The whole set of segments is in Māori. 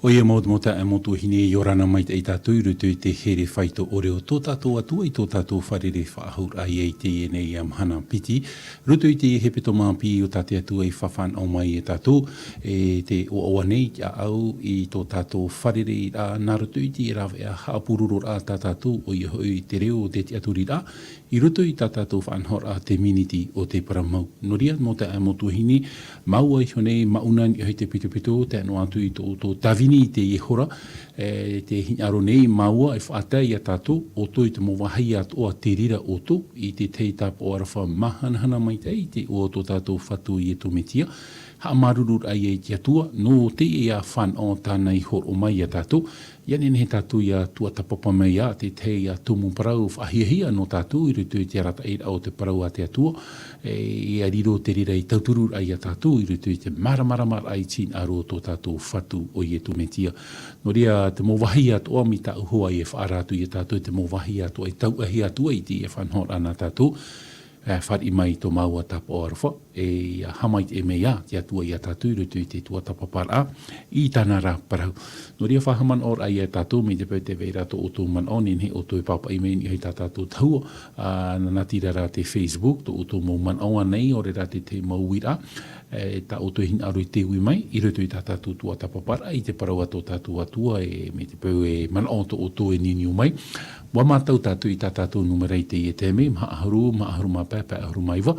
Oia mota e motu hine i orana mai te tātou i rutu i te here whaito o reo tō tātou atua i tō tātou wharere whaahur ai ei te nei hana piti. Rutu i te he peto māpi o tāte atua i whawhan au mai e tātou e te o awa nei ki a au i tō tātou wharere i rā nā rutu i te rawe a haapururo rā tā tātou o i hoi te reo o te te aturi rā. I rutu i tā tātou whanhor a te miniti o te paramau. Noria mota e motu hine maua i honei maunan i hoi te pito te anu atu i tō tawini i te iehora, te hinaro nei maua e whaatai a tātou, o tō i te mowahai atu o a te rira o tō, i te teitap o arafa mahanahana mai te i te o tō tātou whatu i e tōmetia. Ha marurur ai e te atua, no te e a whan o tāna i hor o mai a tātou, ianen he tātou i a tua tapapa mai a te te i a tumu parau whahiahia no tātou, i rutu i te rata e o te parau a te atua, i a riro te rira i tauturur ai a tātou, i rutu i te maramaramar ai tin aro tō tātou whatu o i e tōmetia. No rea te mowahi atua mi ta uhua i e whaaratu i a tātou, te mowahi atua i tauahi atua i te e whanhor ana tātou, whari mai tō maua tapa o arwha, e hamait e mea, te atua i a tātou, rutu i te tua tapa para, i tāna rā parau. No rea whahaman or ai a tātou, mi te pau te veira tō o tō man onin, he o tō i papa i mei ni hei tā tātou taua, na tira rā te Facebook, tō o tō mō man aua nei, ore rā te mauira, tā o tō hin aru i te ui mai, i rutu i tā tātou tua tapa para, i te parau ato tātou atua, me te pau e man o tō e niniu mai. Wa mātau tātou i tā tātou numerei te i e te me, maa ahuru mā pēpē ahuru maiwa,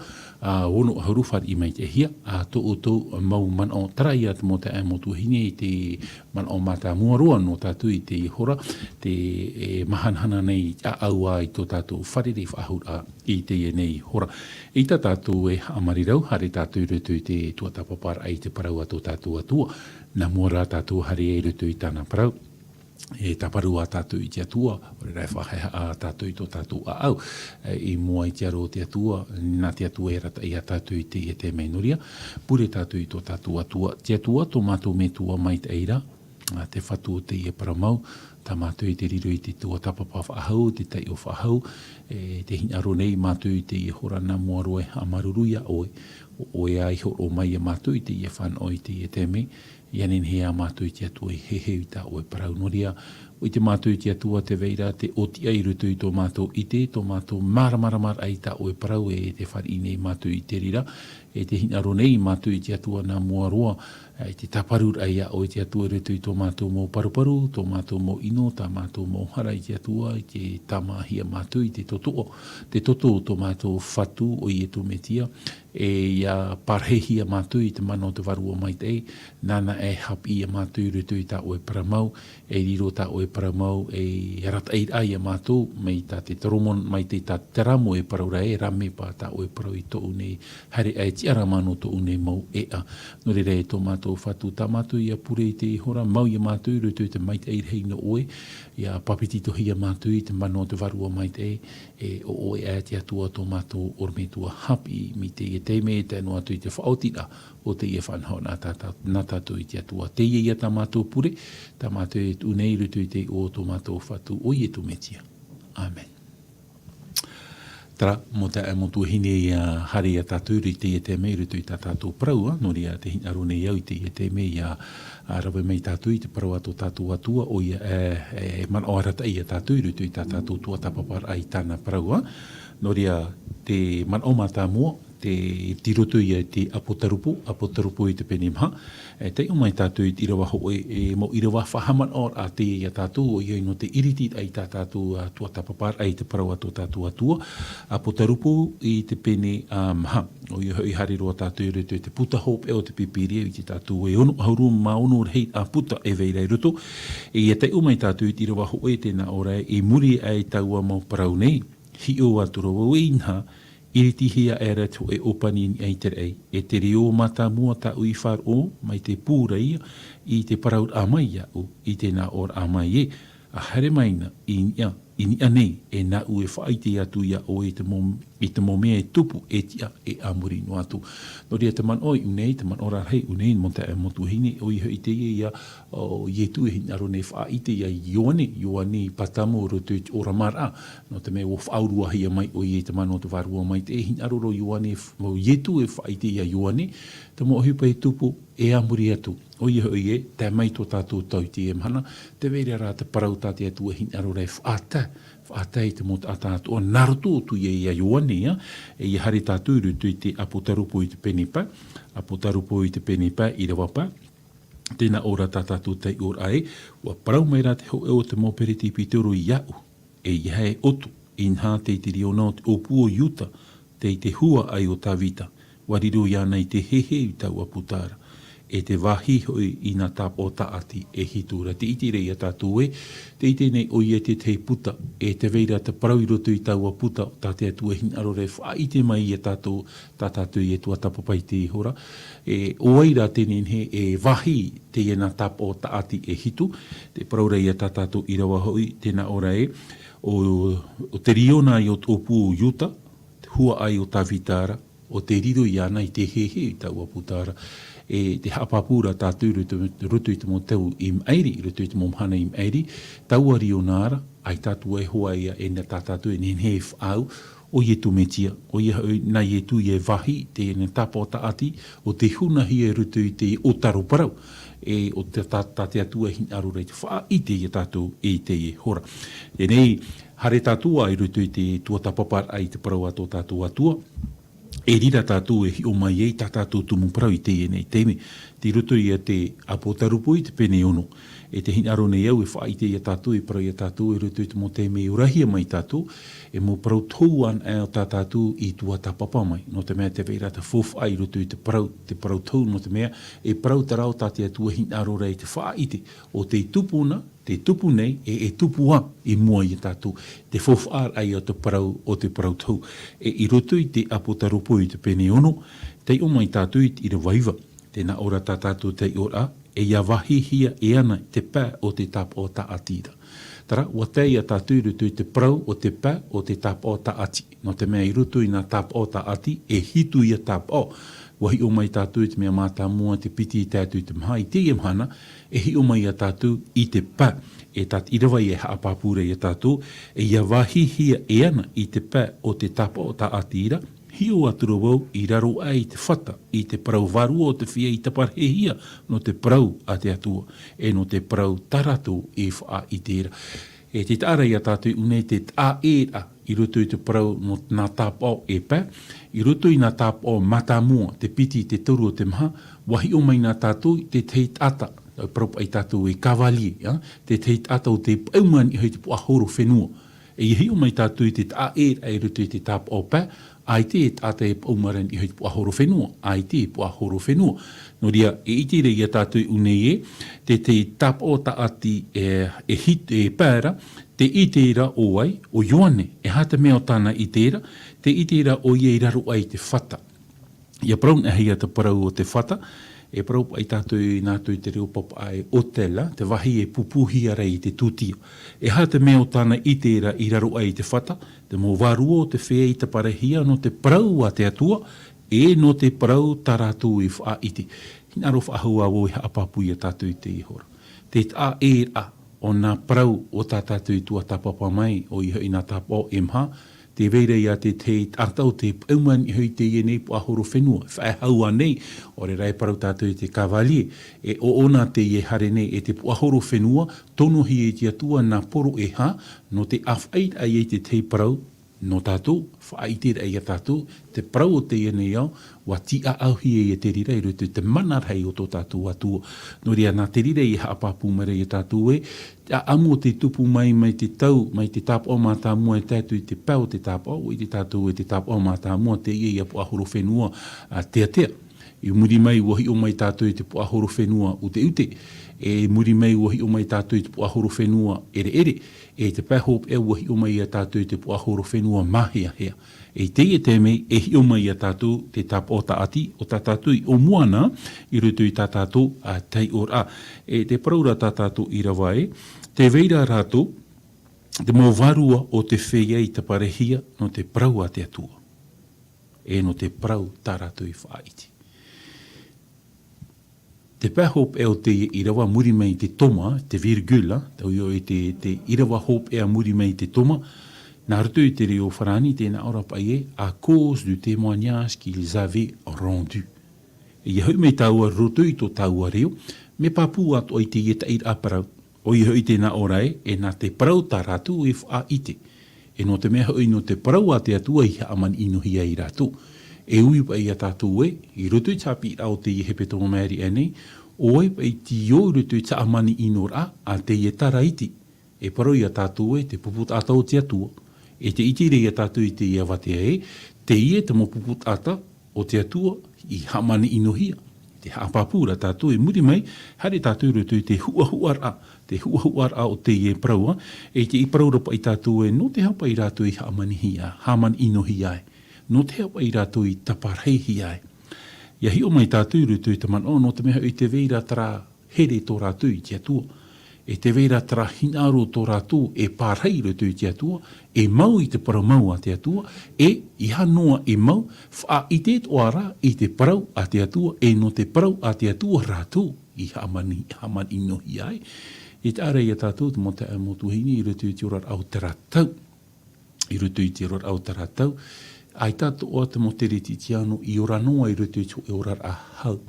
wono ahuru whari i mai te hia, tō o tō mau man o tarai at mo te motu hine i te man o mātā muaroa no tātou i te hora, te mahanhana nei a aua i tō tātou wharere whaahura i te e nei hora. I tā tātou e amarirau, hare tātou rutu i te tuatapapara i te parau ato tātou atua, na muara tātou hare e rutu i tāna parau. E taparu a tātou i te atua, ore rai whahea a tātou i tō tātou a au, i mua i te aro te atua, nā te atua e rata i a tātou i te e te meinoria, pure tātou i tō tātou atua, te atua tō mātou me tua mai te eira, te whatu o te i e paramau, tā mātou i te riro i te tua tapapa whahau, te tei o whahau, te hinaro nei mātou i te i horana muaroe a maruruia oe, oe ai horo mai a mātou i te i e whan o i te i e te mei, ianen hea mātou i te atua i hehe i tā oe parau noria, o i te mātou i te atua te veira, te oti ai rutu i tō mātou i te, tō mātou maramaramar ai tā oe parau e te whari nei mātou i te rira, e te hinaro nei mātou i te atua nā mua roa, e te taparur ai a o i te atua rutu i tō mātou mō paruparu, tō mātou mō ino, tā mātou mō hara i te atua, i te tamahia mātou i te toto tō mātou whatu o i e tōmetia, e ia parhehia mātou i te mano te varua mai te e, nana e hapi a mātou rutu i tā oe paramau, e riro tā oe paramau, e rata eir ai a mātou, mei tā te toromon, mai te tā teramo e paraura e rame pā tā oe parau i tō une, hare ai ti aramano tō une mau e a. Nore re tō mātou whatu tā mātou i a pure i te hora, mau i a mātou rutu i te mai te eir hei no oe, i a papiti tohi a mātou i te mano te varua mai te e o oe e te atua tō mātou orme tua hapi mi te e te me te anu atu i te whaotira o te ia whanhau nā tātou i te atua. Te ia tā mātou pure, tā mātou e unei rutu i te o tō mātou whatu o i e tōmetia. Amen. Tara, mo te motu hine i a hare a tātou i te e te mei rutu i tā tātou praua, nori a te hinaro nei au i te e te mei a rawe mei tātou i te praua tō tātou atua o i man o arata i a tātou rutu i tā tātou tua tapapara ai tāna praua, nori a te man o mātā mua, te tirotu i te apotarupu i te penimha, te umai tātou i irawa hoe, mo irawa whahaman or a te i a tātou, o i no te iritit ai tā tātou tua tapapar, ai te parawa tō tātou atua, apotarupu i te pene maha, o i hari roa tātou i rutu i te puta hope e o te pipiria i te tātou e ono, hauru maono hei a puta e veira i rutu, e te umai tātou i irawa hoe tēnā ora e muri ai taua mau parau nei, hi o atura o inha, iritihia e rato e opani ai te rei, e te reo mata mua ta ui whar o, mai te pūra ia, i te paraut amai ia o, i te nā or amai e, a hare maina i nia, ini anei e na ue whaite atu ia o e te momea e tupu e tia e amuri no atu. No rea te man oi unei, te man ora hei unei mo te motu hini o iho i te ia o ietu e hini aro ne whaite ia Ioane patamo roto i ora mara. No te mea o whaurua hia mai o ie te man o te varua mai te e hini aro ro Ioane o ietu e whaite ia Ioane. Te mo hipa e tupu e amuri atu. O iho i e, te mai tō tātou tauti e mana, te veira rā te parau tāti atu e hini aro rei whaata i te mota atātu o naruto tu ia Ioane ia, e i hari tātou rutu i te apotarupo i te penipa, apotarupo i te penipa i rawapa, tēnā ora tātou tei ora ai, ua parau mai rā te ho e o te mōpereti pitero i iau, e ia e otu, inha te te riona o te opu o yuta, te hua ai o tā vita, wariro ia nei te hehe i tau aputara, e te wahi hoi i nā tāp o taati e hitura. Te iti rei a tātou e, te iti nei o ia te puta, e te veira te parau i roto i tau a puta, tā te atu e hin aro rei whaite mai i a tātou, tā tātou i e tua tapapai te hora. E oaira tēnen he e wahi te e nā tāp o taati e hitu, te parau rei a tā tātou i rawa hoi, tēnā ora e, o te riona i o tōpū o yuta, te hua ai o tā vitara, o te riro i ana i te hehe i tau a putara, e te hapapura tātou rutu i te mo tau i mairi, rutu i te mo mhana i mairi, tau ari o nāra, ai tātou e hoa ia e na tātou e nen he whaau, o ie tu metia, o ie na ie tu ie wahi, te ne tapa o taati, o te hunahi e rutu i te o taro parau, e o te tāte atua hin aru rei te wha i te i tātou e te e hora. E nei, hare tātua i rutu i te tuatapapar ai te parau ato tātou atua, e rira tātou e hi o mai ei tātou tumu parau i te e nei teime. Ti ruto i a te apotarupo i te pene ono. E te hinaro nei au e whaite i a tātou e parau i a tātou e ruto i te mo teime i urahia mai tātou. E mo parau tauan e o tātou i tua tapapa mai. No te mea te veira te fof ai ruto i te parau tau no te mea. E parau tarau tātou e tua hinaro rei te whaite. O te tupuna, te tupu nei e tupua i mua i tātou. Te fof-ar ai o te parau tau. E i roto i te apotarupo i te pene ono, te o mai tātou i te waiva. Tēnā ora tātou te ora, e ia wahi hia e ana te pā o te tap o taatira. Tara, ua tei a tātou i roto i te parau o te pā o te tap o taati. No te mea i roto i nā tap o taati, e hitu i a tap o. Wahi o mai tātou i te mea mātā mua te piti i tātou i te maha i te iamhana, e hi o mai a tātou i te pā. E tāt irawa i e haapapura i a tātou, e ia wahi hia e ana i te pā o te tapa o tā atira, hi o atura wau i raro ai te whata, i te parau varua o te whia i taparhehia, no te parau a te atua, e no te parau taratu e wha i tēra. E te tāra i a tātou unei te tā era i roto i te parau no nā tāpao e pā, i roto i nā tāpao matamua, te piti te toru o te maha, wahi o mai nā tātou te teit ata, parau ai tātou e kavalie, te teit ata o te paumani i hei te puahoro whenua. E i hei o mai tātou i te tā era i roto i te tāpao pā, ai te e tātou e paumaran i hei te puahoro whenua, ai te e puahoro whenua. No ria, e iti rei a tātou unei e, te tāpao taati e hit e pāra, te itera o ai, o Ioane, e hata mea o tāna itera, te itera o ia i raro ai te whata. Ia praun e hei a te parau o te whata, e parau ai tātou i nātou i te reo papa ai o tela, te wahi e pupuhia rei i te tūtia. E hata mea o tāna itera i raro ai te whata, te mō varua o te whea i te parehia no te parau a te atua, e no te parau taratu i wha iti. Hinaro whaahua o i haapapu i a tātou i te ihora. Te tā e a o nā parau o tā tātou i tua tapapa mai o i hei nā tapa o emha, te veira i a te atau te pauman i hei te ienei po ahoro whenua. Whae haua nei, o re rai parau tātou i te kavalie, e o ona te ie hare nei e te po ahoro whenua, tono hi e te atua nā poro e ha, no te awhait ai e te te parau, no tātou, whaaitere ai a tātou, te parau o te ienei au, wa ti a auhi e te rira i rutu te manarhei o tō tātou atua. No rea nā te rira i haapapu mare i tātou e, a amu te tupu mai te tau, mai te tāpao mātā mua e tātou i te pau te tāpao, i te tātou e te tāpao mātā mua te ia po ahoro whenua tea. I muri mai wahi o mai tātou i te po ahoro whenua ute. E muri mai wahi o mai tātou i te po ahoro whenua ere. E te pahop e wahi o mai a tātou i te po ahoro whenua mahea hea. E te mei e hi o mai a tātou te tāpao taati o tā tātou i o moana i rutu i tā tātou a tei ora. E te paraura tā tātou i rawa e, te veira rātou, Te mō varua o te whea I te parehia no te prau a te atua. E no te prau taratu I whaiti. Te pēhop e o te irawa muri mei te toma, te virgula, tau io e te irawa hop e a muri mei te toma, nā rutu I te reo wharani tēnā ora pai e, à cause du témoignage qu'ils avaient rendu. E ia hui mei taua rutu I tō taua reo, me papu atu o I te ieta I aparau. O I hui tēnā ora e nā te parau tā ratu I wha ite. E no te mea hui no te parau a te atua I haaman inuhia I ratu. E ui pa I a tātou e, I rutu I tāpi I rao te I hepe tō maeri anei, o e pa I ti o rutu I tā amani inora a te I tara iti. E parau I a tātou e, te puput atau te atua. E te iti rei a tātou I te I awatea e, te I e te mo puput ata o te atua I hamani inohia. Te hapapura tātou e muri mai, hare tātou rutu I te huahuara, te huahuara o te I e praua, e te I praura pa I tātou e, no te hapa I rātou I hamani inohia e. No te hapa I rātou I taparheihi ai. Ia hi o mai tātou rutu I te man, no te meha I te veira tara here tō rātou I te atua. E te veira tara hinaro tō rātou e pārhei rutu I te atua, e mau I te parau mau a te atua, e I hanoa e mau, wha I te toara I te parau a te atua, e no te parau a te atua rātou I hamani inohi ai. E te arei a tātou te mota e motuhini I rutu I te orar au taratau. I rutu I te orar au taratau. Ai tātou o te motereti tiano I ora noa I rutu I te orar a hau.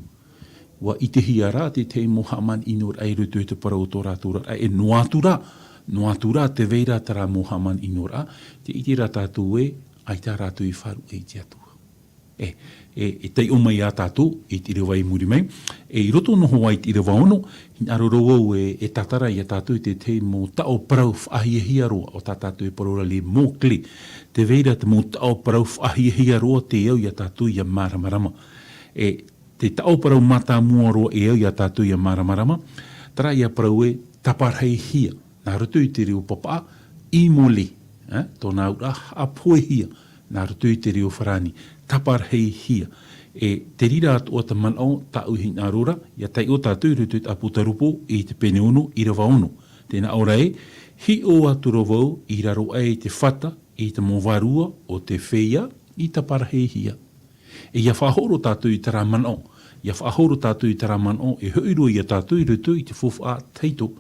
Wa I te hiara te te mohaman inor ai rutu I te parau tō rātura. E noatura te veira tara mohaman inor a. Te iti rā tātou e, ai tā rātou I wharu e te atua. E tei o mai a tātou, I te rewa I muri mai. E I roto noho ai te rewa ono, aro rou e tatara I a tātou I te mō tao parau whahiahia roa o tā tātou e parora le mōkle. Te veira te mō tao parau whahiahia roa te au I a tātou I a maramarama. E te tao parau mata mua roa e au I a tātou I a maramarama, tara I a parau e taparhei hia. Nā rutu I te reo papa, I mole, tōna ura hapoehia. Nā rutu I te reo wharani, taparhei hia. E te rira atu o te manao ta uhi ngā rora, ia tai o tātou rutu I aputarupo I te pene ono, I rawa ono. Tēnā ora e, hi o atu rovau I raro ai te whata, I te movarua o te whea, I taparhei hia. E ia whahoro tātou I tara manao, ia whahoro tātou I tara manao, e huiro I a tātou I rutu I te whowha teito,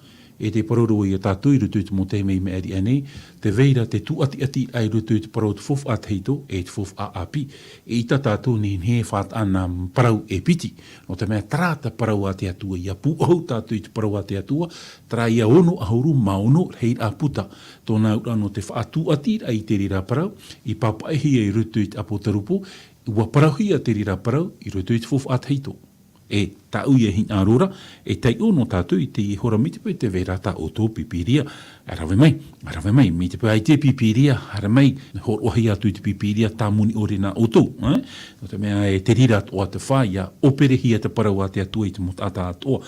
e te paroro I a tātou I rutu I te mōtei mei me ari anei, te veira te tu ati ai rutu I te parau te whowha teito, e te whowha api, e I ta tātou ni he whaat ana parau e piti, no te mea trata parau a te atua, ia pu au tātou I te parau a te atua, tra ia ono ahuru maono hei a puta, tōna ura no te whaatu ati ai te rira parau, I papaehi ai rutu I te apotarupo, ua parauhia te rira parau, I rutu I te whowha teito. E ta uia hina arora, e tai ono tātou I te hora mitipu te vera ta o tō pipiria. Arawe mai, mitipu ai te pipiria, ara mai, hor ohi atu I te pipiria tā muni ore nā o tō. No te mea e te rira o te whaia, operehia te parau a te atua I te motata atoa.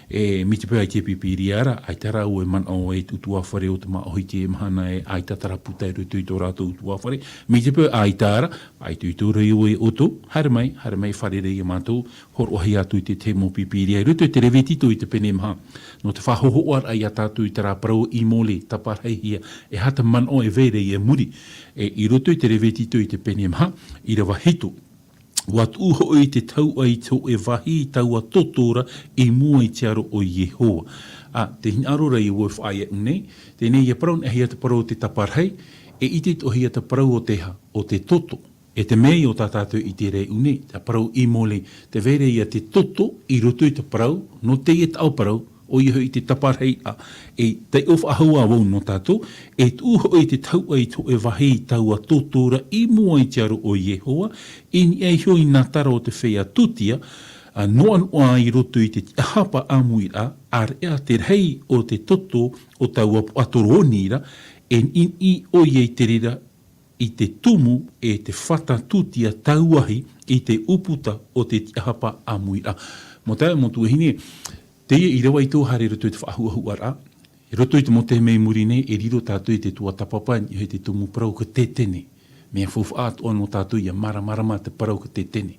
E mitipu ai te pipiria ara, ai tara o e manao e tutua whare o te maohi te mahana e ai tatara puta e rutu I tō rātou utua whare. Mitipu ai tāra, ai tuitura I oe o tō, hara mai whare rei mātou, hor ohi atu I te te mo pipiria. Rutu te rewetito I te pene maha. No te whahohoar ai a tātou I te rāparau I mole, taparheihia, e hata manao e vere I e muri. E I rutu te rewetito I te pene maha, I rawa hito. Wat uho I te tau ai tō e wahi taua totora I mua I te aro o Yehowa. Te hinarora I wof ai e unei, tēnei I parau e hia te parau te taparhei, e I te tohia te parau o teha, o te toto. E te mei o tā tātou I te rei unei, te parau I mole, te vere I a te toto I roto I te parau, no te e tau parau, o iho I te taparhei a, e te of ahua wau no tātou, e tūho I te tau ai tō e wahi taua tōtora I mua I te aro o Yehowa, I ni ei hoi nā tara o te whea tutia, noa noa I roto I te hapa amui a, ar ea te rei o te toto o taua atorōnira, en I o iei te rira I te tumu e te whata tutia tauahi I te uputa o te hapa amui a. Mo tae mo tuahine, te I rewa I tō hare roto I te whaahuahuar a, e roto I te mote mei muri nei, e riro tātou I te tua tapapa, I te tumu parau ka te tene. Mea fofu atoa no tātou I a maramarama te parau ka te tene.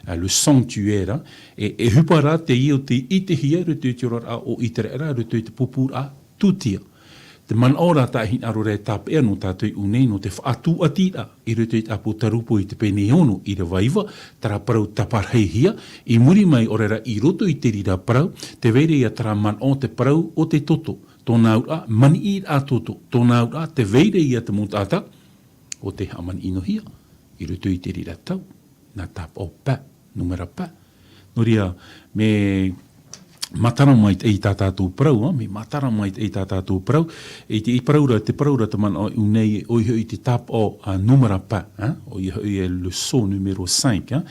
Le sanctuaire, e hupara te I o te hia roto I te ora a o I te reira roto I te pupura tutia. te man ora ta hin aro re tap e no tātou unei no te whaatu atira i ruto i tapu tarupo i te pene ono i re vaiva tara parau taparheihia i muri mai orera i roto i te rira parau te vere ia tara man o te parau o te toto tōna ura mani i a toto tōna ura te vere ia te mutata o te haman inohia i ruto i te rira tau na tap o pa numera pa no ria me matara mai te i tātātou parau, me matara mai te i tātātou parau, e te paraura te man o unei o i te tap o numera pa, o i e le so numero 5,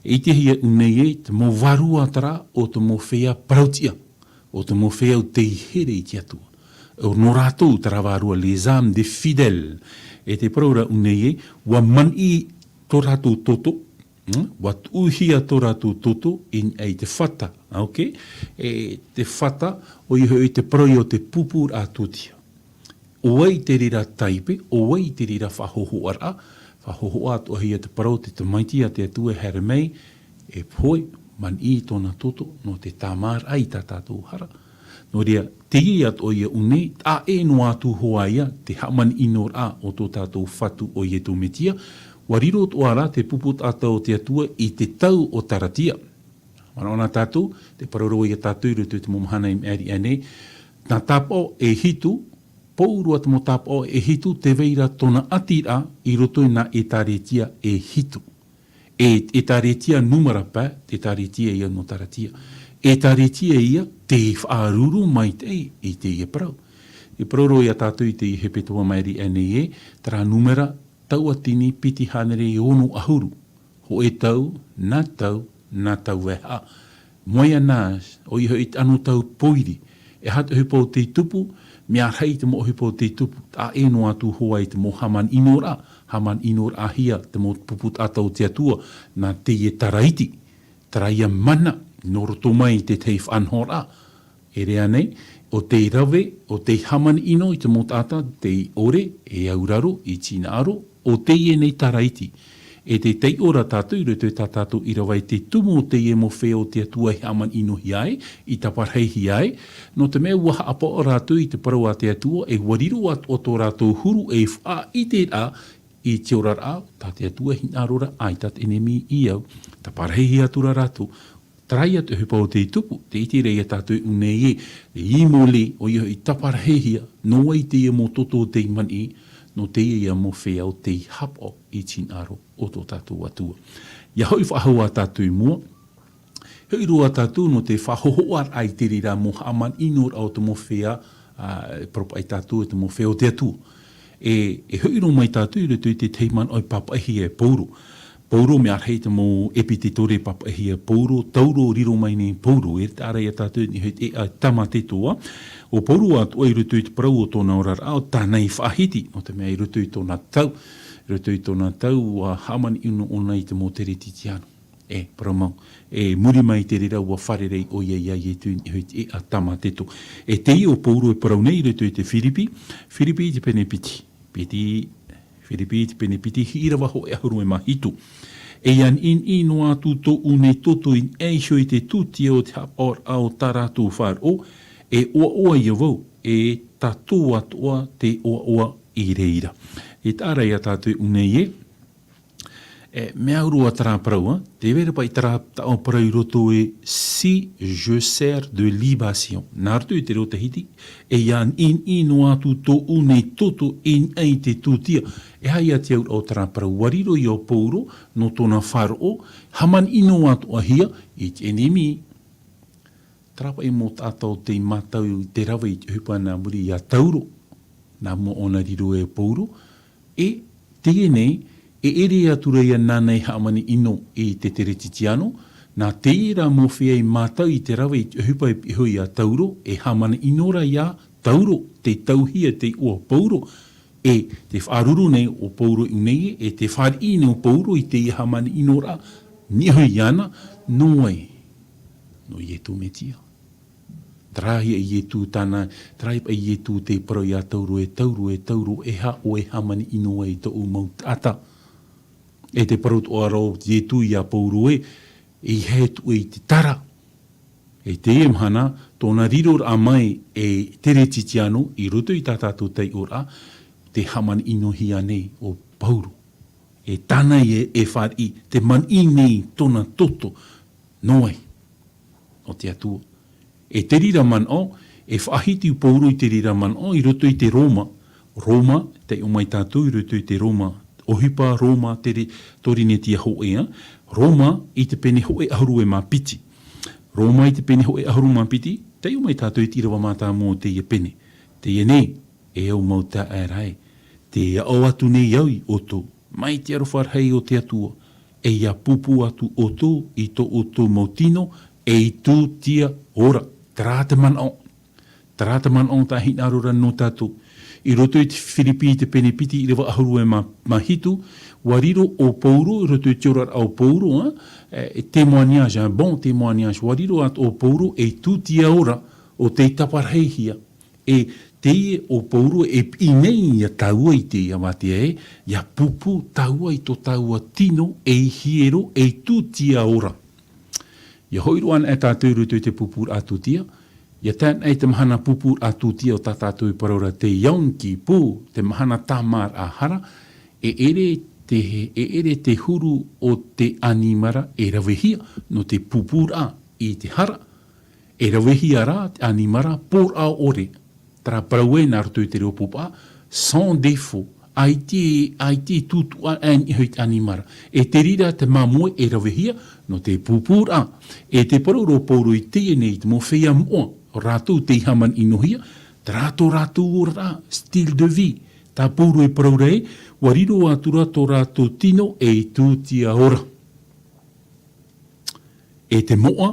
e te hia unei e te mo varua tara o te mo whea parautia, o te mo whea o te here i te atua. O no rātou tara varua les âmes des fidèles, e te paraura unei e, wa man i tō rātou toto, wat uhia tō rātou toto in ei te whata, okay? E te whata o i te paroi o te pupur a tūtia. Oai te rira taipe, oai te rira whahoho ara, whahoho atu ahia te parau te maiti a te atua here mei, e poi man i tōna toto no te tamar ai tā tātou hara. No rea, te i atu o ia unei, a e no atu hoa ia, te haman inor a o tō tātou whatu o ia tō metia, wariro o ara te puput atau te atua i te tau o taratia. Mana tātou, te paroro i a tātou i rutu te momahana i meri ane, nā tāpao e hitu, pourua te mo tāpao e hitu te veira tōna atira i roto i nā e tāretia e hitu. E tāretia numera pa, te tāretia ia no taratia. E tāretia ia te whaaruru mai te i te ia parau. E paroro i a tātou i te i hepetua meri ane e, tara numera tau atini piti hanere i ono ahuru. Ho e tau, nā tau weha. Moia nās, o iho i anu tau poiri. E hata hupo te tupu, mea rei te mo hupo te tupu. Tā e no atu hoa i te mo haman inora. Haman inora ahia te mo puput atau te atua. Nā te e taraiti. Taraia mana, noroto mai te teif anhora. E rea nei, o te rave, o te haman ino i te mo tata, te ore, e auraro, i tina aro, o te e nei taraiti. E te tei ora tātou, i roto tā tātou i rawai te tumu o te e mo whea o te atua he aman ino hiai, i taparhei hiai, no te mea waha apa o rātou i te parau a te atua, e wariro at o tō rātou huru e wha i te rā, i te ora rā, tā te atua hin arora, ai tat enemi i au, taparhei hi atura rātou, trai atu hupa o te tupu, te iti rei a tātou unei e, i mole o iho i taparhei hia, no ai te e mo toto o te mani, no te ia mo whea o te hapo i tin aro o tō tātou atua. Ia hoi whahua tātou mua, hoi roa tātou no te whahohoar ai te rira mo haman inor au te mo whea, propa ai tātou te mo whea o te atua. E hoi roa mai tātou i roto i te teiman oi papahi e pauro. Pauro me arhei te mo epititore papahi e pauro, tauro riro mai ni pauro, e te arai a tātou ni hoi e tama te toa. O pauro atu ai rutu i te parau o tōna ora rao, tānei whahiti, no te mea i rutu i tōna tau. Rutu i tōna tau, haman ino ona i te mo tere titiano. E, paramau, e muri mai te rira ua wharerei o ia i tu i hoi e a tama teto. E te i o pauro e parau nei rutu i te Whiripi, Whiripi i te pene piti. Whiripi i te pene piti, hira waho e ahuru e mahitu. E an ino atu tō une toto in eisho i te tuti o te hapor au taratu wharo, e oa ia wau, e tātou atua te oa i reira. E tārai a tātou unei e, mea urua tara parau, te vera pai tara tau parau i roto e si je sers de libation. Nārtu i te rota hiti, e ian ino atu tō unei toto in ei te tūtia. E hai ati au tara parau wariro i o pauro, no tōna wharo, haman ino atu ahia, i te enemi. Trapa e mo tātou te matau i te rawa i te hupa nā muri i a tauro, nā mo ona riro e pauro, e te nei, e ere atura ia nānei haamani ino i te tere titiano, nā te ira mo whia i matau i te rawa i te hupa i hui a tauro, e haamani inora i a tauro, te tauhia te ua pauro, e te whaaruru nei o pauro i nei, e te whaari nei o pauro i te i haamani inora, ni hui ana, noi, no i e tō metia. Trahi i e tū tāna, trahi i e tū te parau i a tauro, e ha o e hamani inoa i tō maut ata. E te parau o aro i e tū i a pauro e i he tu i te tara. E te e mhana, tōna riro a mai e tere titiano i roto i tātātou tei ora, te haman inohi nei o Pauru. E tānei e whari, te man i nei tōna toto, noai, o te atua. E te rira man o, e whahiti u Pauru i te rira man o, i roto i te Roma. Roma, te o mai tātou i roto i te Roma. Ohipa Roma, tere torine tia hoea. Roma, i te pene hoe ahuru e mapiti. Roma, i te pene hoe ahuru mapiti, te o mai tātou i tirawa mātā mō te ia pene. Te ia nei, e au mau ta e rai. Te ia au atu nei aui o tō. Mai te arowharhei o te atua. E ia pupu atu o tō, i tō o tō mautino, e i tū tia ora. Tarata man o. Tarata man o ta hinarora no tātou. I roto i te Filipi te pene piti i rewa ahuru e mahitu, wariro o Pauru, i roto i te ora au Pauru, témoignage, un bon témoignage, wariro at o Pauru e tūtia ora o te taparheihia. E te o Pauru e inei ia taua i te ia matia ia pupu taua i to taua tino e hiero e tūtia ora. Ia hoiru an e tātou roto i te pupur atutia, ia tēn ei te mahana pupur atutia o tātātou i paraura te yaunki pū, te mahana tamar a hara, e ere te huru o te animara e rawehia no te pupur a i te hara. E rawehia ra te animara por a ore. Tara paraue nā roto i te reo pupa, sans défaut, ai te tutu an i hoit animara. E te rira te mamoe e rawehia no te pupur a. E te parauro pauro i te nei te mo whea moa, o rātou te haman inohia, te rātou ora, style de vie. Tā pauro e paraura e, wariro atura tō rātou tino e i tūtia ora. E te moa,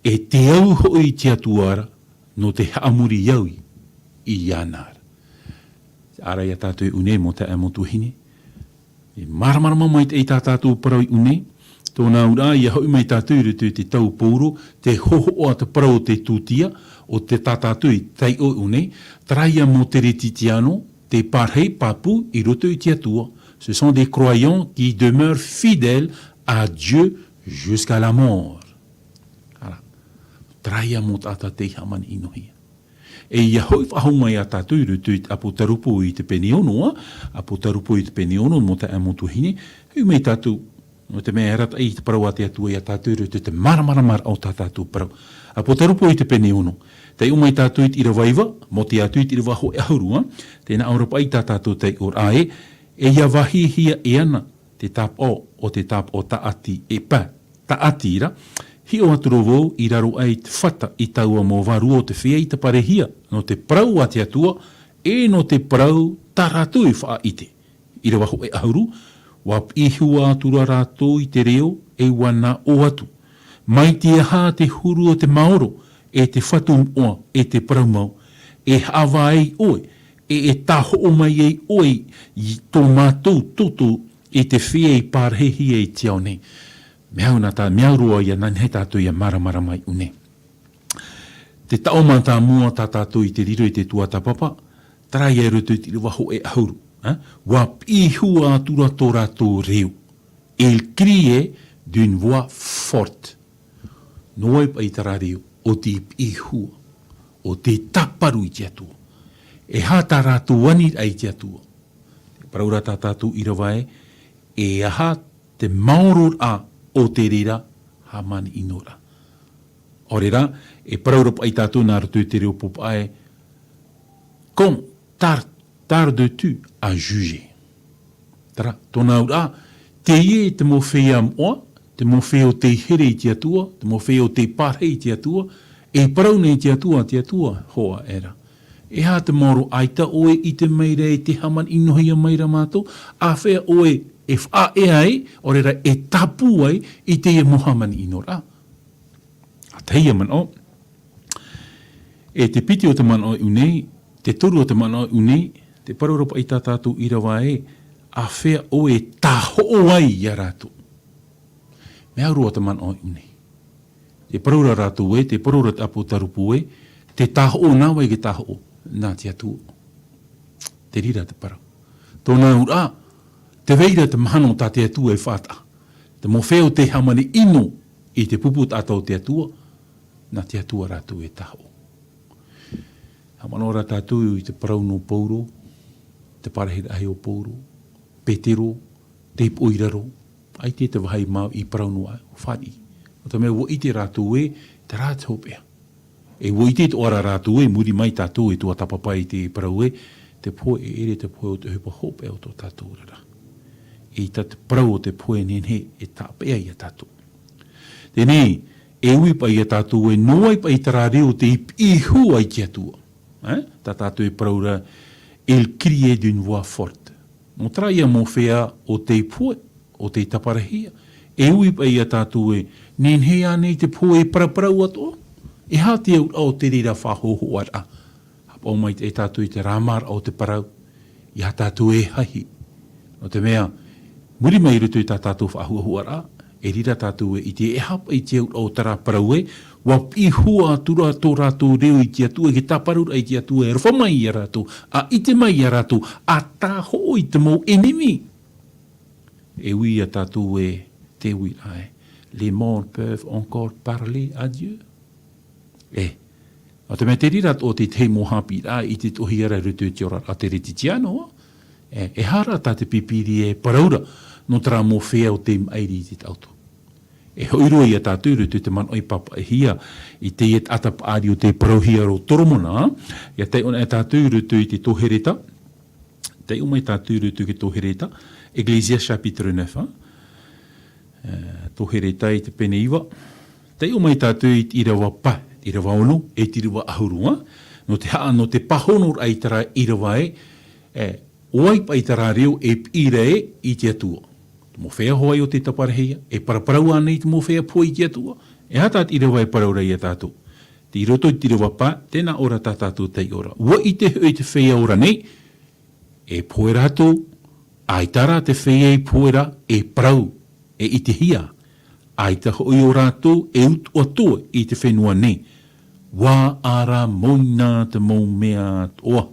e te au hoi te atuara, no te haamuri yaui i ianara. Ara ia tātou e une mo te amotu hine. E maramarama mai te tā tātou parau i une, tōna ura ia hoi mai tātou rutu te tau pauro, te hoho o te parau o te tūtia, o te tātātou i tei o une, traia mo te retitiano, te parhei papu i roto i te atua. Ce sont des croyants qui demeurent fidèles à Dieu jusqu'à la mort. Ara, traia mo tātā te haman inohia. E ia hoi whahonga i a tātou rutu i apo tarupo i te peniono, apo tarupo i te peniono mo te amotu hine, hui mei tātou, no te mea rata i te parau a te atua i a tātou rutu te maramaramar au tātou parau. Apo tarupo i te peniono, te umai tātou i irawaiva, mo te atu i irawa ho e ahurua, tēnā aurapa i tātou te or ae, e ia wahihia e ana te tap o te tap o taati e pa, taati ira, hi o aturovo i raro ai te whata i taua mō waru o te whia i te parehia, no te parau a te atua, e no te parau taratu i wha ite. I rawa ho e ahuru, wap ihua atura rātou i te reo e wana o atu. Mai te aha te huru o te maoro, e te whatum oa, e te paraumau, e hawa ei oe, e taho o mai ei oe, i tō mātou toto, e te whia i pārhehi e te au nei. Meauna tā, meaurua ia nani hei tātou ia maramara mai une. Te tau mata mua tā tātou i te riro i te tuata papa, trai e rutu i te waho e ahuru. Wap ihua atura tō rātou reo. Il crie d'une voix forte. Noai pa i tara reo. O te ihua, o te taparu i te atua. E hata rātou wani ai te atua. Paraura tā tātou i rawae, e aha te maoro a o te rira hamani inora. Orera, e paraura pa i tātou nā rātou te reo popae, comme tardes-tu à juger? Tara, tōna ura, te ie te mo whea moa, te mo wheo te here i te atua, te mo wheo te pārhe i te atua, e paraune i te atua, hoa era. E hā te moro aita oe i te meire e te haman inohia meira mātou, a whea oe e wha e ai, orera e tapu ai i te e mohaman inora. A teia man o. E te piti o te man o unei, te toru o te man o unei, te pararopa i tātātou i rawa e, a whea oe taho ai i a rātou. Me aurua te man o unei. Te paraura rātou e, te paraura te apo tarupu e, te taho o nāwai ke taho o, nā te atu. Te rira te parau. Tōna ura, te veira te mahano tā te atua e whata. Te mo wheo te hamani ino i te pupu tātou te atua, na te atua rātou e taho. Hamanora tātou i te parau no pauro, te parahira ahe o pauro, petero, te poiraro, ai te wahai mau i parau no whani. O te mea wo i te rātou e, te rātou pia. E wo i te ora rātou e, muri mai tātou e tua tapapai te parau e, te poe e ere te poe o te hupa hope o tō tātou rara. E ta te parau o te poe nenhe e tāpea i a tātou. Tēnei, e ui pa i a tātou e noai pa i tara reo te ihu ai ki atua. Ta tātou e paraura, el crie d'une voix forte. Mo traia mo whea o te poe, o te taparahia. E ui pa i a tātou e, nenhe anei te poe e paraparau atoa. E hā te au te rira whahoho ara. Hapa o mai e tātou i te rāmara o te parau. I hā tātou e hahi. O te mea, muri mai rutu i tā tātou whahoho ara. E rira tātou e i te e hapa i te au tara parau e. Wa pihua tura tō rātou reo i te atua. Ke tāparura i te atua e rwha mai i a rātou. A i te mai i a rātou. A tāho i te mau enemi. E ui a tātou e te ui ai. Les morts peuvent encore parler à Dieu. O te mea te rira o te te mohapi rā i te tohi ara rutu te ora a te reti tiano. E hara tā te pipiri e paraura no tera mō whea o te mairi i te tautu. E hoiro i a tātou rutu te man oi papa e hia i te et atap ari o te parauhia ro toromona. Ia te ona e tātou rutu i te tohereta. Te umai tātou rutu ki tohereta. Ecclesia chapitre 9. Tohereta i te pene iwa. Te umai tātou i te irawa pa. Irawa ono, e tiriwa ahurua. No te haa, no te pahonor ai tara irawa oai pa i tara reo e pira e i te atua. Te mo whea hoai o te taparahia, e paraparau anei te mo whea po i te atua. E hatat irawa e paraura i a tātou. Te iroto i tiriwa pa, tēnā ora tā tātou tei ora. Ua i te hui te whea ora nei, e poe rātou, ai tara te whea e poe rā, e parau, e i te hia. Ai ta hoi o rātou e ut o atua i te whenua nei. Wā ara moina te mou mea toa.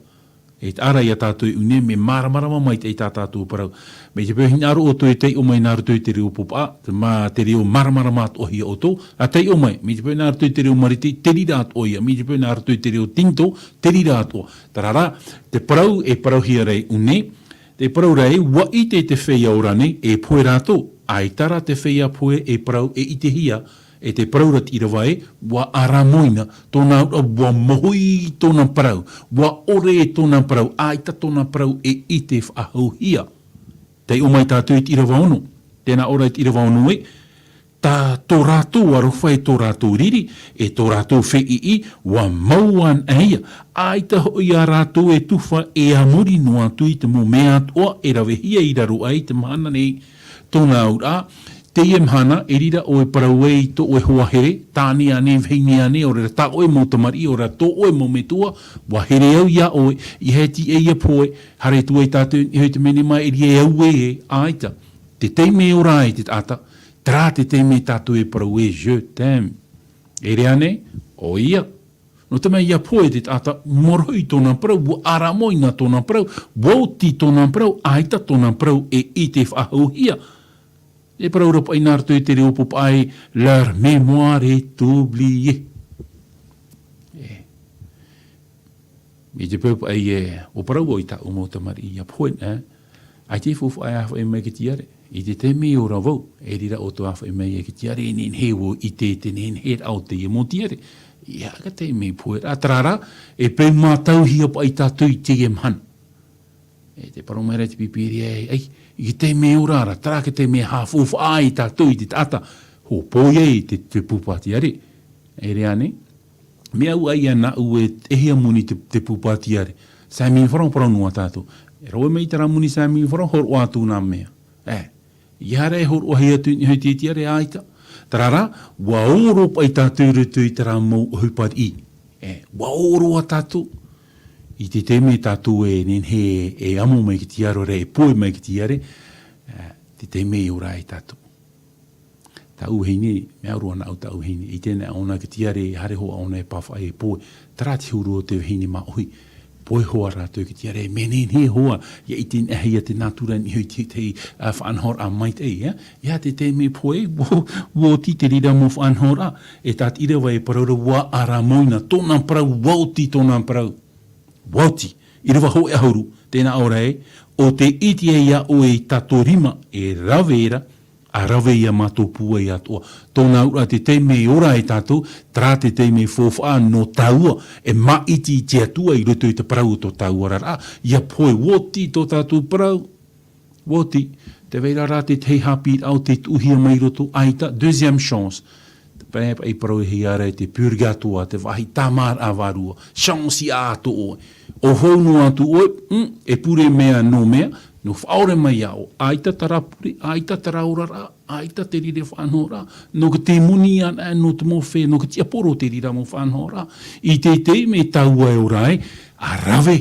E te ara i a tātou i une me maramarama mai te i tā tātou parau. Me te pēhin aro o toi tei o mai nāru toi te reo popa, te reo maramarama tohi o tō, a tei o mai, me te pēhin aro toi te reo mariti, te rira atoia, me te pēhin aro toi te reo tinto, te rira atoa. Tarara, te parau e parauhia rei une, te parau rei, wa i te whea ora nei, e poe rātou. Ai tara te whea poe e parau e i te hia, e te parau rat ira vai, wa aramoina, tōna wa mohui tōna parau, wa ore tōna parau, ai ta tōna parau e i te whahau hia. Te umai tātou i te ira waono, tēnā ora i te ira waono e, tā tō rātou arowhai tō rātou riri, e tō rātou whei i, wa mauan eia, ai ta hoi a rātou e tuwha e amuri noa tui te mo mea toa, e rawe hia i raro ai te mahana nei, tōna aura, te mhana e rira o e parau e to o e hoahere, tāni ane, vheini ane, o rera tā oe mo tamari, o rera tō oe mo metua, wa here au ia oe, i heti e ia poe, hare tu e tātou, i hei te mene mai, e ria au e aita. Te teime o rai te tata, tra te teime tātou e parau e, je t'aime. E rea ne, o ia. No te mea ia poe te tata, moroi tōna parau, wa aramoina tōna parau, wauti tōna parau, aita tōna parau e i te whahau hia. E parau rapa i nārtu i te reo popai, leur mémoire est oubliée. E te pēpa ai o parau o i ta umo tamari i a poe, ai te fufu ai awha e mai ki tiare. I te te me ora vau, e rira o to awha e mai ki tiare, e nen hewo i te nen he au te i mo tiare. Ia ka te me poe. A tarara, e pēr mātau hia pa i tātou i te mhana. E te parau mai rei te pipiri ai, i te me urara, tara ke te me hawhuwha ai tātou i te tata, ho pōia i te pupati are. E rea ne? Mea u ai ana u e ehia muni te pupati are. Sami wharong parau nua tātou. E roe mei tara muni sami wharong hor o atu nā mea. I hare hor o hea tu ni hoi te tiare aita. Tarara, wa oro pa i tātou rutu i tara mou hupari i. Wa oro a tātou. I te teme tātou e nen he e amo mai ki tiaro re, e poe mai ki tiare, te teme i ora i tātou. Tā uheini, mea ruana au tā uheini, i tēnei aona ki tiare, hare hoa aona e pawha e poe, tara te huru o te uheini ma ohi, Poe hoa rātou ki tia rei, menen he hoa, ia I tin ahia te natura ni hui te whaanhor a mai te ia te me poe, wo ti te rira mo whaanhor a, e tat ira wai paraura wa ara moina, tōna parau, wauti tōna parau, wauti, ira wa ho e hauru, tēnā ora o te iti e ia o e tato rima, e raveera, a rawe ia mātou pua ia toa. Tōna ura te teime ora e tātou, trā te teime fōwha no taua, e maiti te atua I roto I te parau tō taua rara. Ia poe woti tō tātou parau. Woti, te veira rā te tei hapi au te tuhia mai roto aita, deuxième chance. Te pēp ai parau hei ara te purgatua, te wahi tamar a varua, chance I āto oe. O hounu atu oe, e pure mea no mea, no whaore mai au, aita tarapuri, aita taraurara, aita te rire whanhora, no ka te muni ana, no te mowhe, no ka tia poro te rira mo whanhora, I te me taua e orai, a rawe,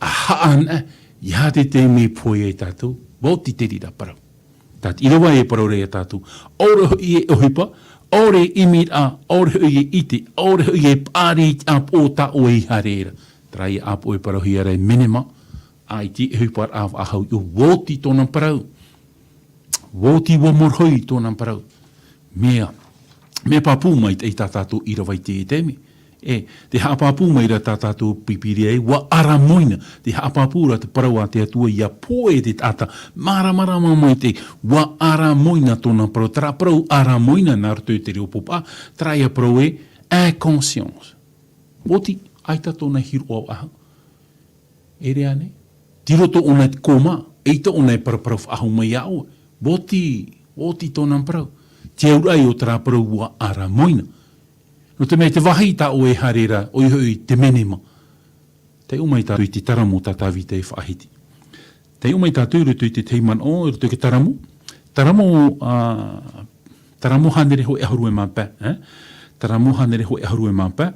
a haana, ia te me poe e tātou, boti te rira parau. Tāt irawa e parau rea tātou, ore hui e ohipa, ore imit a, ore hui e ite, ore hui e pāri ap o ta o I hareera. Trai ap o e parau hi arei minima, ai ti e hupar av ahau I woti tōna parau. Woti wa morhoi tōna parau. Me papu mai te tātātou ira vai te teme. Te hapapu mai ra tātātou pipiri ai, wa ara moina. Te hapapu ra te parau a te atua ia poe te tata. Mara mai te wa ara moina tōna parau. Tara parau ara moina nā rato te reo popa. Tara ia parau e inconscience. Woti aita tōna hiru au ahau. Ere ane? Tiroto ona te koma, eita ona e paraparau whaahau mai au. Woti tōna parau. Te aurai o tara parau wa ara moina. No te mea te wahi ta o e harera, o I hui te menema. Te umai tātui te taramu tātawi te whaahiti. Te umai tātui rutu te teiman o, rutu ke taramu. Taramu hanere ho e haru e māpā. Taramu hanere ho e haru e māpā.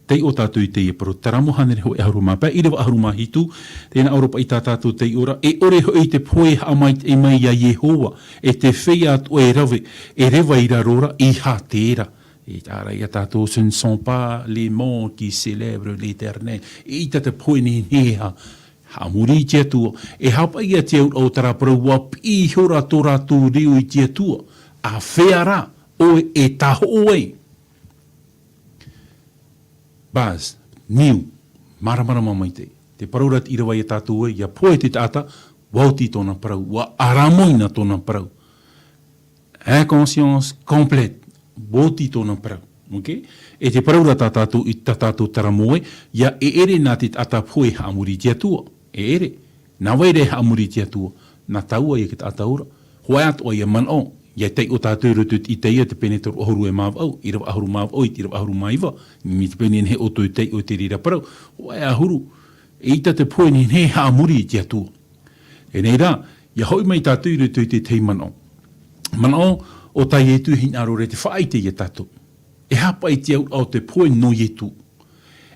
Tei o tātou I te iaparo, taramu hanere ho e haru māpā, I rewa haru mahitu, tēnā Europa I tā tātou te ora, e ore hoi te poe hamai e mai a Yehowa, e te whea atu e rawe, e rewa I rarora, I ha tēra. E tāra I a tātou, ce ne sont pas les morts qui célèbrent l'Éternel, e I te poe ni neha, ha muri te atua, e hapa I a te au tara parau wa pi hora tō rātou reo I te atua, a whea o e taho oe. Baz, niu, mara mai te. Te paraurat I rawa I tātou e, ia poe te tāta, wauti tōna parau, wa aramoina tōna parau. Inconscience complète, wauti tōna parau. Okay? E te paraura tātou I tātou taramoe, ia e ere nā te tata poe haamuri te atua. E ere. Nā waire haamuri te atua. Nā taua I ke tātaura. Hoa atua ia man o. Ia tei o tātou rutut I teia te pene toru ohoru e māw au, I rawa ahuru māw au, I rawa ahuru maiwa, mi te pene he o tui tei o te rira parau, o e ahuru, e ita te poe ni he haamuri I te atua. E nei rā, ia hoi mai tātou rutut te tei man o. Man o tai e tu hin aro re te whaite I tātou. E hapa I te au te poe no I tu.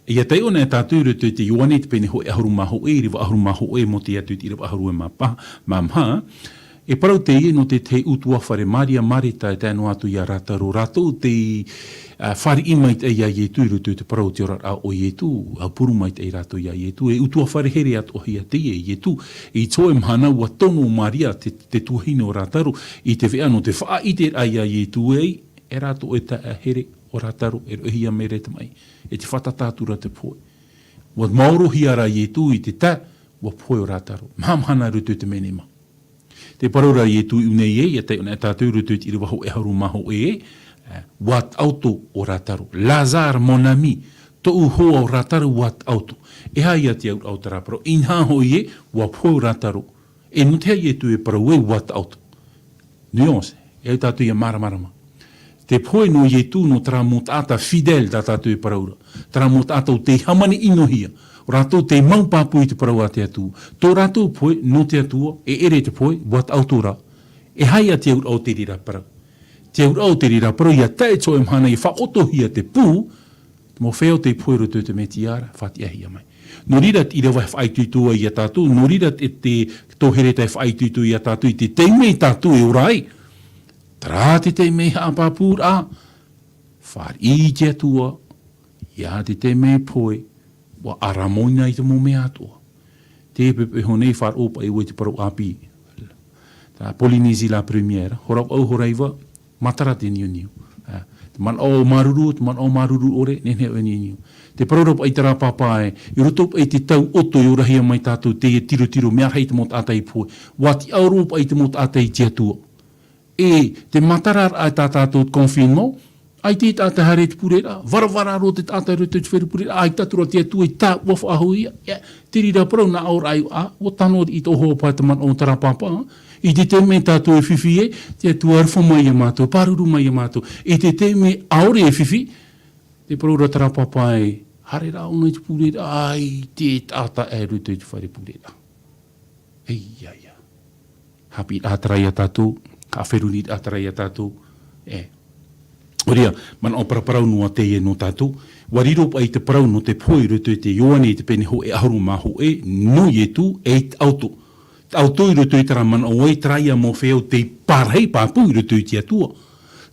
E ia tei o nei tātou rutut te ioane te pene ho e ahuru maho e, I rawa ahuru maho e mo te atu I rawa ahuru e mamha, e parau te ie no te utua whare maria marita e tēnu atu I a rātaro. Rātou te whare imai te ia ietu I rutu te parau te ora o ietu, a puru mai te rātou ia ietu. E utua whare here atu hi a te ietu. E toe mhana ua tono maria te tuhino rātaro. I te whea no te wha ite a ia ietu e rātou e ta here o rātaro e rohia me re te mai. E te whatatātura te poe. Wa mauro hi ara ietu I te ta, wa poe o rātaro. Mamhana rutu te menema. Te paraura I tu unei ia te ona tātou rutu I riwaho e haru maho wat auto o rātaro. Lazar mon ami, to hoa o rātaro wat auto. E hai a te au tara parau. Inha hoi wa po rātaro. E nutea tu e parau e wat auto. Nuance, e tātou ia maramarama. Te poe no tu no tara mot ata fidel da tātou e paraura. Tara mot ata o te hamani inohia. O rātou te maupāpu I te parau a te atua. Tō rātou poe, no te atua, e ere te poe, wat autora. E hai a te au te rira parau. Te au te rira parau, ia tae tō mhana I whaotohia te pū, mo wheo te poe roto te me tiara, whati ahia mai. No rirat I rewa whaituitua I a tātou, no rirat e te tohere te whaituitua I a tātou, I te teimei tātou e orai. Tara te teimei hapapūra, whar I te atua, ia te teimei poe, wa aramoina I te mo mea atua. Te pepe honei whar opa I te parau api. Tā Polynésie la première. Horau au horaiwa, matara te niu niu. Te man o maruru, te man o maruru ore, nene o niu niu. Te parauropa I te rā papae, I roto I te tau oto I orahia mai tātou te e tiro, mea hei te mot atai poe. Wati auropa I te mot atai tia tua. E te matarar ai tātou confinement, ai te tātou hare te purera, varavara ro te tātou roto te wheru purera, ai tatura tia tua I tā wafu ahu ia, te rira parau na aur ai o tano I te oho pai te man o tara papa, I te teme tātou e whiwhi e, te tua arwha mai e mātou, paruru mai e mātou, e te teme aore e whiwhi, te paraura tara papa e, hare rā ona I te purera, ai te tāta e roto I te whare purera. Ei, ai, ai. Hapi ātarai a tātou, ka wheruni ātarai a tātou, Oria, man o paraparau noa te e no tātou, wariro pa I te parau no te poi roto I te ioane I te pene ho e aharu maho e, no I tu e auto. Auto I roto I tara man o e traia mo wheo te parhei pāpū I roto I te atua.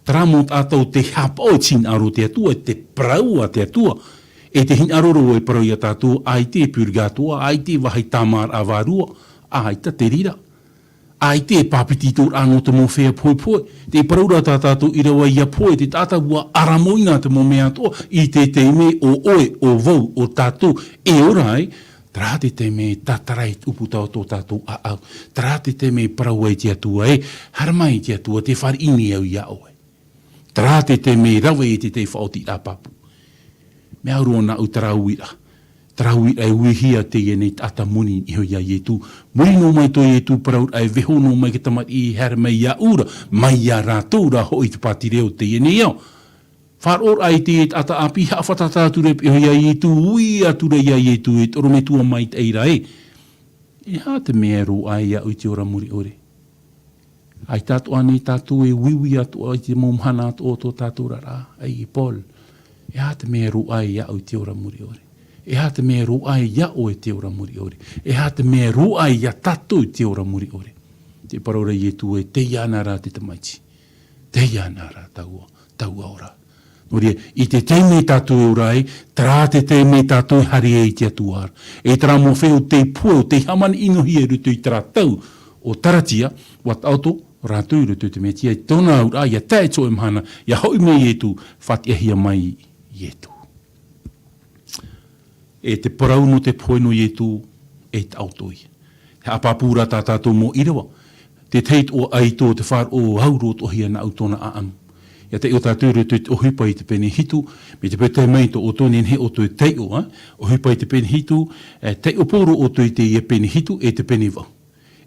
Tara mo tātou te hapa o tin aro te atua, te parau a te atua. E te hin aroro e parau I a tātou, ai te purgatua, ai te wahai tamar a vārua, ai ta te rira. Ai te pāpiti tōr anō te mō whea poi. Te paraura tā tātou I rawa ia poi, te tātou wa aramoina te mō mea tō, I te te me o oe, o vau, o tātou, e orai, tara te me tātarai upu tau tō tātou a au. Tara te me parau ai te atua e, haramai te atua, te whare imi au ia oe. Tara te me rawe e te whaoti a papu. Mea urua na utarau ira. Tarau I uihia te e nei tata muni I hoi a ietu. Muri no mai to ietu parau ai veho no mai ke tamat I hera mai ia ura. Mai ia rātou ra hoi te pāti reo te e nei au. Whar or ai te e tata api ha whatatātu rep I hoi a ietu. Ui atura ia ietu e toro me tua mai te eira e. E hā te mea ro ai ia ui te ora muri ore. Ai tātou ane tātou e wiwi atu ai te momhana atu o tō tātou rara. Ai I Paul. E hā te mea ro ai ia ui te ora muri ore. E hā te mea ro ai ia o e te ora muri ore. E hā te mea ro ai ia tatou te ora muri ore. Te paraura I tu e te iana rā te tamaiti. Te iana rā taua ora. Noria, I te teime tātou e ora e, tara te teime tātou hari e I te atuara. E tara mo wheo te pua o te hamani inohi e rutu I tara tau o taratia, wat auto, rātou I rutu te mea tia, tōna aura, ia tae tō e mahana, ia hoi me I tu, whatiahia mai I tu. E te parau no te poeno I tu e te autoi. He apapura tā tātou mō irawa. Te teit o aito te whār o haurot o hia na autona a amu. Ia te o tātou rutu o hipa I te pene hitu, me te pete mai to o tōni he o tō tei o, o hipa I te pene hitu, te o poro o tō I te ia pene hitu e te pene wau.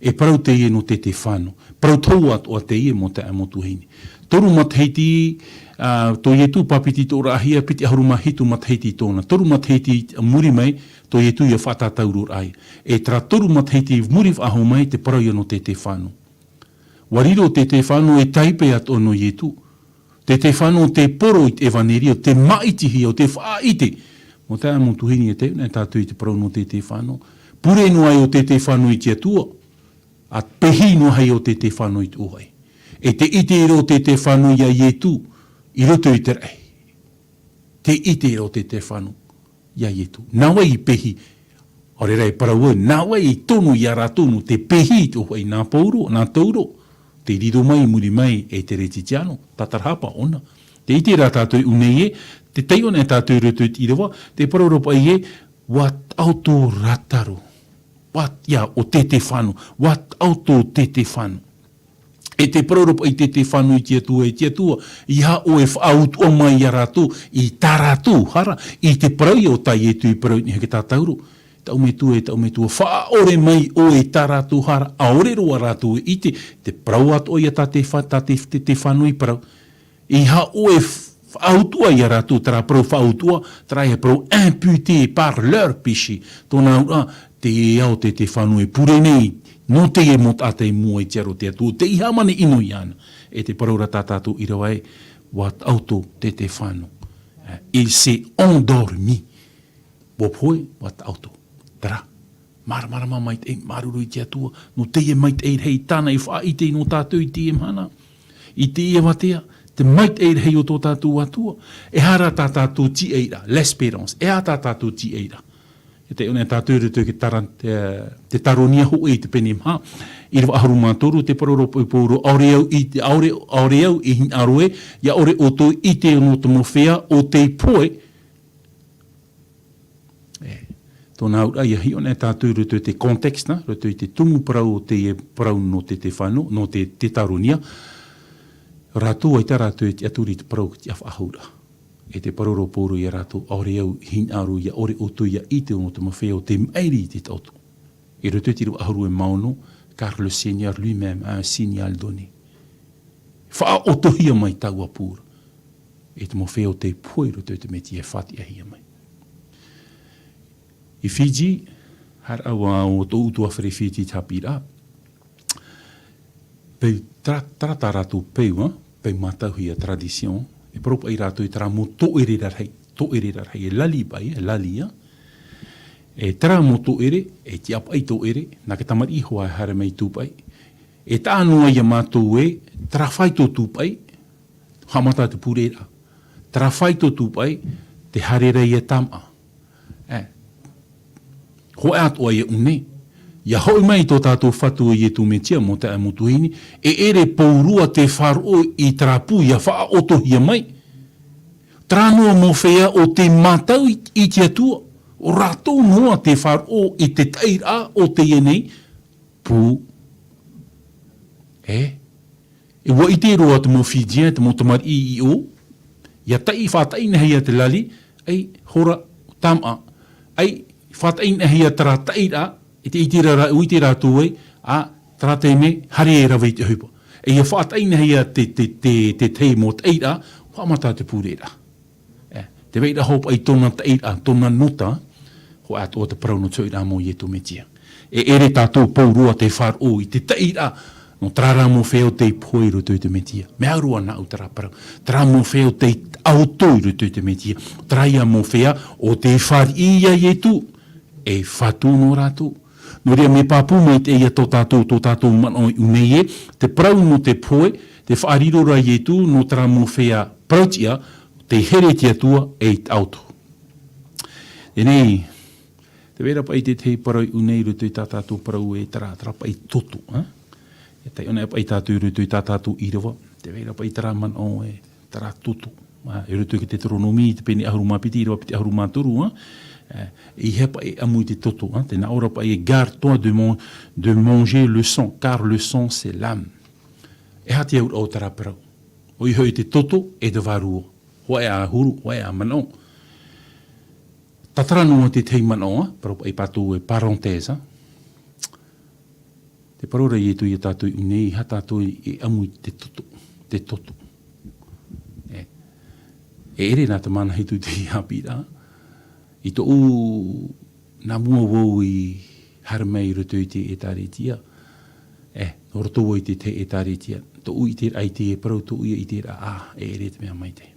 E parau te ie no te whāno. Parau tau atu a te ie mo te amotu heini. Toru matheiti, tō ietu papiti tō rahia piti aharuma hitu matheiti tōna. Toru matheiti muri mai, tō ietu ia whātātauru rai. E tra toru matheiti muri whaho mai te parau ia no te whāno. Wariro te whāno e taipe atu no ietu. Te whāno te poro I te evaneria, te maitihi o te whāite. Mo te amotu heini e te una tātou I te parau no te whāno. Pure no ai o te whāno I te atua. A pehi no hai o te whāno I te uhai. E te ite ro te whanu ia ietu, I roto I te rei. Te ite ro te whanu ia ietu. Nawa I pehi, ore rei paraua, nawa I tonu ia ratonu, te pehi te oai nā pauro, nā tauro, te riro mai, muri mai, e te reti tiano, tatarhapa, ona. Te ite rā tātou unei e, te teiona e tātou roto I rewa, te parauropa I e, wat auto rataro. Wat, ia, o te whanu, wat auto te whanu. E te parauropa I te whanu I te atua, I ha o e whaut o mai I rātou, I tā rātou, hara, I te parau I o tai e tu I parau ni hake tā tauro. Tau me tua, wha ore mai o e tā rātou hara, a ore roa rātou I te parau atu o ia tā te whanu I parau. I ha o e whautua I rātou, tara parau whautua, tara e parau imputé par leur péché. Tōna ura, te e au te whanu e pure nei, no te e mot atei mua I te aro te atu, te iha mane ino I ana. E te paraura tātātou I rawa e, wat auto te whanu. Il s'est endormi. Wopoi, wat auto. Tara, marama mai te maruru I te atua, no te e mai te e hei tāna I wha I te no tātou I te e mana. I te e watea, te mai te e hei o tō tātou atua. E hara tātou ti eira, l'espérance, e ha tātou ti eira. te ona tātou rutu ki te taronia ho e te pene mha. I rewa aharu mātoru te paroro poiporo aoreau i hin aroe, ia ore o tō i te ono te mowhea o te poe. Tōna ura ia hi ona tātou rutu te context, rutu i te tumu parau o te parau no te whano, no te taronia. Rātou ai tā rātou te aturi te parau ki te awhaahura. E te paroro pōro ia rātou aoreau hin aru ia ore o tō ia i te ono te mawhea o te mairi i te tautu. E rutu te rewa aharu e maono, car le Seigneur lui-même a un signal donné. Wha otohia mai taua pūra. E te mawhea o te poe rutu te meti e whati ahia mai. I Fiji, har awa o tō utua whare Fiji tapira, pei trata rātou peu, pei matauhi a tradition, e propa i rātou i tara mo tō ere rarhei, e lali bai, e lali ia, e tara mo tō ere, e ti apa i tō ere, nā ke tamari iho ai hara mei tūpai, e tā anua ia mātou e, tara whai tō tūpai, hamata te pūrera, tara whai tō tūpai, te harera i e tama. Ho ato ai e une, ia hoi mai tō tātou whatu i e tū metia mo te amutuhini, e ere paurua te wharo i trapu ia wha otohia mai. Trānua mo whea o te mātau i te atua, o rātou noa te wharo i te teira o te ienei, pū. E wa i te roa te mo Fijian, te mo tamari i o, ia tai whatai nehia te lali, ai hora tama, ai whatai nehia tara teira, i te itira uite rātou ei, a tara te me, hare e rawa i te hupa. E ia whaatai nehia te tei mo teira, whamata te pūrera. Te veira hopa i tōna teira, tōna nota, ho ato o te parauno tōira mo i e tō metia. E ere tātou paurua te wharo i te teira, no trara mo wheo te poiru tō te metia. Me arua nā utara parau. Trara mo wheo te autoiru tō te metia. Traia mo whea o te whari ia i e tū. E whatu no rātou. No rea me pāpū mai te ia tō tātou mano i unei e, te parau no te poe, te whaarirora i e tū, no trara mo whea prautia, te here te atua e te auto. E nei, te vera pai te parau i unei rutu i tātou parau e tara pai toto. E tai ona e pai tātou rutu i tātou i rewa, te vera pai tara mano e tara toto. E rutu ki te toronomi, te peni aharu mapiti, i rewa piti aharu māturu, i hepa e amui te toto, te na ora pa e garde-toi de manger le sang, car le sang c'est l'âme. E hati au o tara parau. O i hoi te toto e te varua. Hoa e a huru, hoa e a manao. Tataranu te tei manao, parau pa e patou e parenthèse. Te parora i e tu i tātou i nei, ha tātou e amui te toto. Te toto. E ere nā te mana hitu te hapira. I tō nā mua wau i haramei rutu i te e tāretia. Nō roto i te e tāretia. Tō ui te ai te e parau, tō ui i te e re te mea mai te.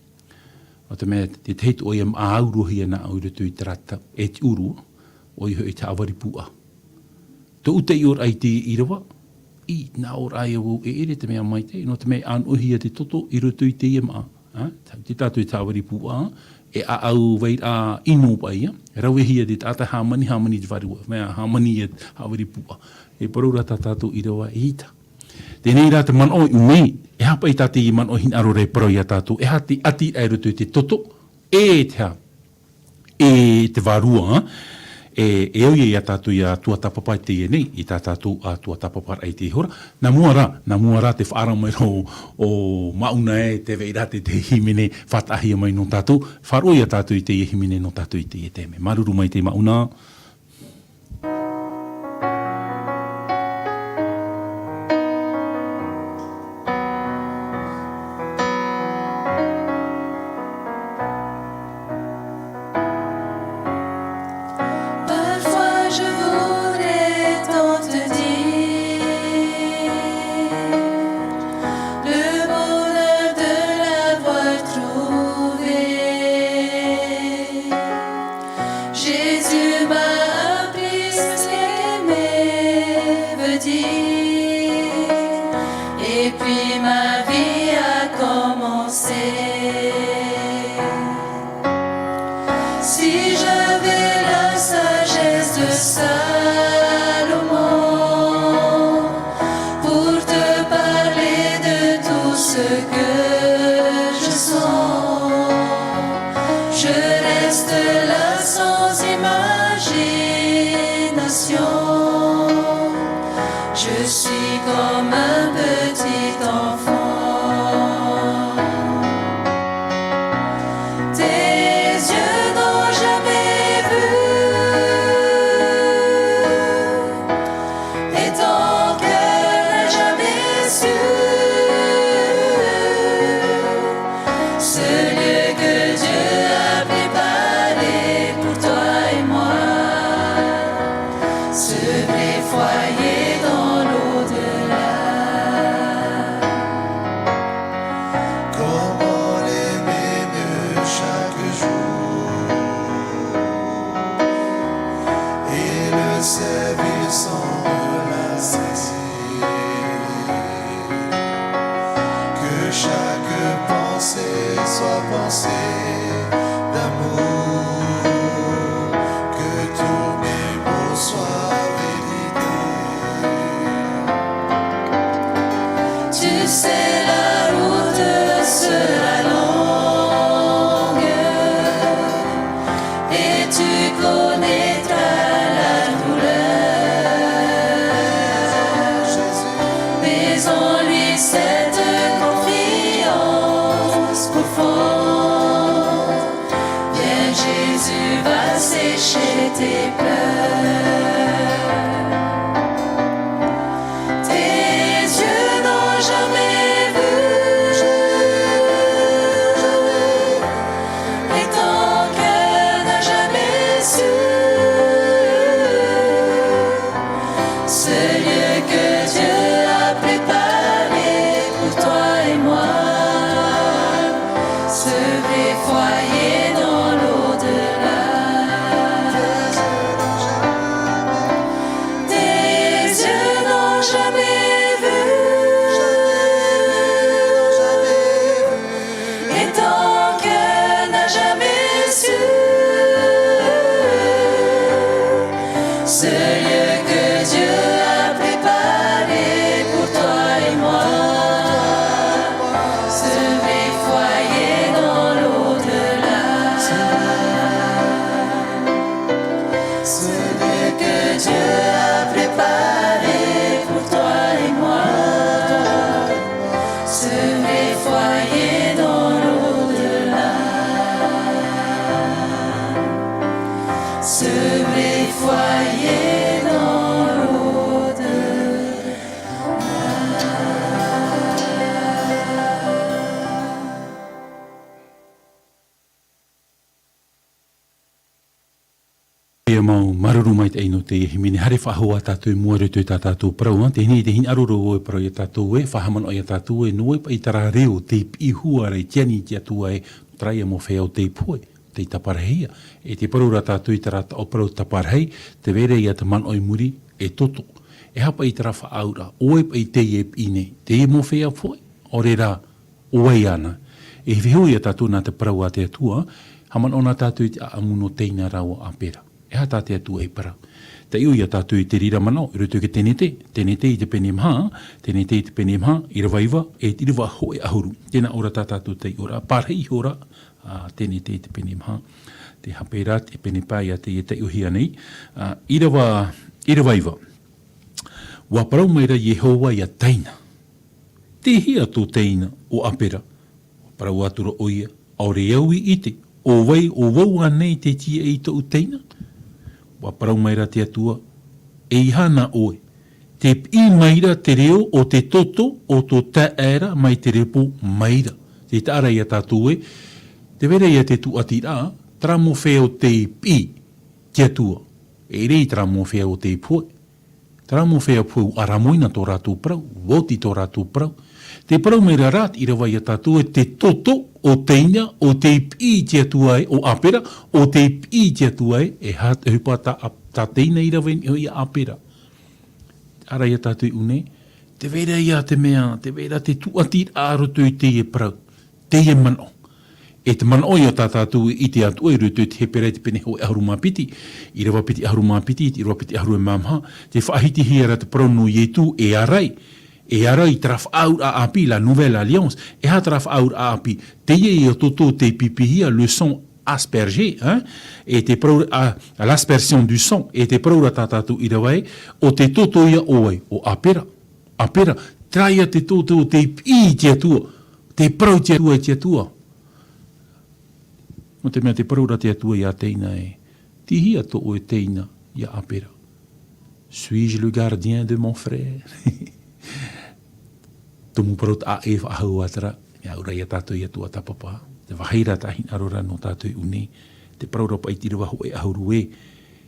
O te mea, te teitu o i am āurohia nā au rutu i tarata, e te uru, o i hoi te awaripua. Tō ute i or ai te i rawa, i nā or ai au e re te mea mai te, no te mea anohia te toto i rutu i te i am te tātou i te awaripua, e a au wei a ino pai, rawe hia te tata hamani te wharua, mea hamani e hawiripua. E parura tātou i rawa e ita. Tēnei rā te mano i unei, e hapa i tāte i mano hin aro rei parau i a tātou, e hati ati ai rutu te toto, e te wharua, e au i a tātou i a tua tapapai te i nei, i tā tātou a tua tapapai ai te hora. Nā mua rā te whaara mai o mauna e te veira te himene whatahia mai no tātou. Wharo i a tātou i te himene no tātou i te teme. Maruru mai te mauna. Jésus m'a Je suis comme un petit enfant. Tes yeux n'ont jamais vu et ton cœur n'a jamais su ce lieu que Dieu a préparé pour toi et moi, ce vrai foyer dans l'au-delà. Comment l'aimer mieux chaque jour et le servir sans la cesser. Que chaque pensée soit pensée d'amour, que tous mes mots soient vérité. Tu sais, la route sera longue et tu connaîtras la douleur. Mais en lui cette confiance profonde, viens Jésus va sécher tes pleurs. Tes yeux n'ont jamais vu et ton cœur n'a jamais su ce lieu que Dieu a préparé pour toi et moi, ce vrai foyer dans l'au-delà. Tes yeux n'ont jamais vu et ton cœur n'a jamais su ce lieu que Dieu a préparé pour toi et moi, ce vrai foyer dans l'au-delà. Ce lieu que Dieu a préparé pour toi et moi, ce vrai foyer dans l'au-delà. Ce vrai foyer dans l'au-delà. Ia mau maruru mai te ino te himini hare whahua tātou mua rutu tā tātou praua. Te hini te hini aruro e prau i tātou e, whahaman o i tātou e, nuai pa i tara reo te ihua rei tiani ti atua e, trai mo whea o te poe, te taparahia. E te parura tātou i tara o prau taparahei, te vere i ata man oi muri e toto. E hapa i tara whaaura, oe pa i te e pine, te e mo whea poe, ore rā, oe ana. E whihu i a tātou nā te praua te atua, haman o nā tātou i te aamuno teina rawa a pera. E ha tāte atu e para. Te iu ia tātou i te rira manao, i rutu ke tenete i te pene maha, tenete i te pene maha, i rawaiwa, e te riwa hoe ahuru. Tēnā ora tā tātou te ora, pārhei ora, tenete i te pene maha, te hapera, te pene pai a te uhia nei, i rawaiwa. Wa parau meira Yehova ia teina. Te hia tō teina o apera. Parau atura oia, aore au i ite, o wai o wau anei te tia i tō teina. Wa parau maira te atua, e ihana oe, te pi maira te reo o te toto o tō taera mai te repo maira. Te taara ia tātou e, te vere ia te tu ati rā, tramo whea o te pi te atua. E rei tramo whea o te poe. Tramo whea poe aramoina tō rātou prau, woti tō rātou prau. Te parau meira rāt i rawa ia tātou e te toto o teina, o te pi te atua e, o apera, o te pi te atua e hupa tā teina i rawa i a apera. Ara ia tātou i une, te vera ia te mea, te vera te tuatir ārotu i te e prau, te e mano. E te mano i o tā tātou i te atu e rutu te hepere te pene ho e ahuru mapiti, i rawa piti ahuru mapiti, i rawa piti ahuru e mamha, te whaahiti hiera te prono i e tu e arai, e arai traf aur a api, la nouvelle alliance, e ha traf aur a api, te ie o toto te pipihia, le son asperger, hein, e te prau, l'aspersion du sang, e te praura tātātou i rawai, o te toto ia oai, o apera, traia te toto, te i te atua, te prau te atua. O te mea te praura te atua ia teina e, tihia to o e teina ia apera. Suis-je le gardien de mon frère? Tumu parot a e whahau atara, ia ura ia tātou ia tua tapapa. Te waheira tahin arora no tātou unei. Te praura pa i tira waho e ahuru e.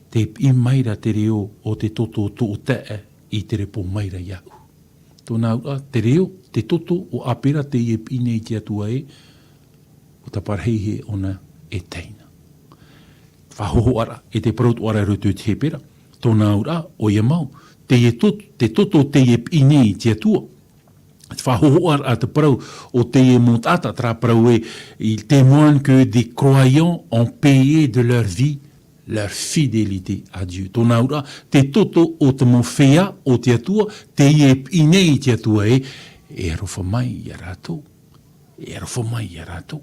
Te i maira te reo o te toto to o tea i te repo maira iau. Tōna ura, te reo, te toto o apera te i e pine i te atua e, o ta parheihe ona e teina. Whahoho ara, e te praut ara rutu te hepera. Tōna ura, o ia mau, te toto te e pine i te atua. Whahohoar a te parau o te e motata tra parau e, il témoigne que des croyants ont payé de leur vie leur fidélité à Dieu. Tōna ura, te toto o te mowhea o te atua, te e pine i te atua e rofa mai i a rātou. E rofa mai i a rātou.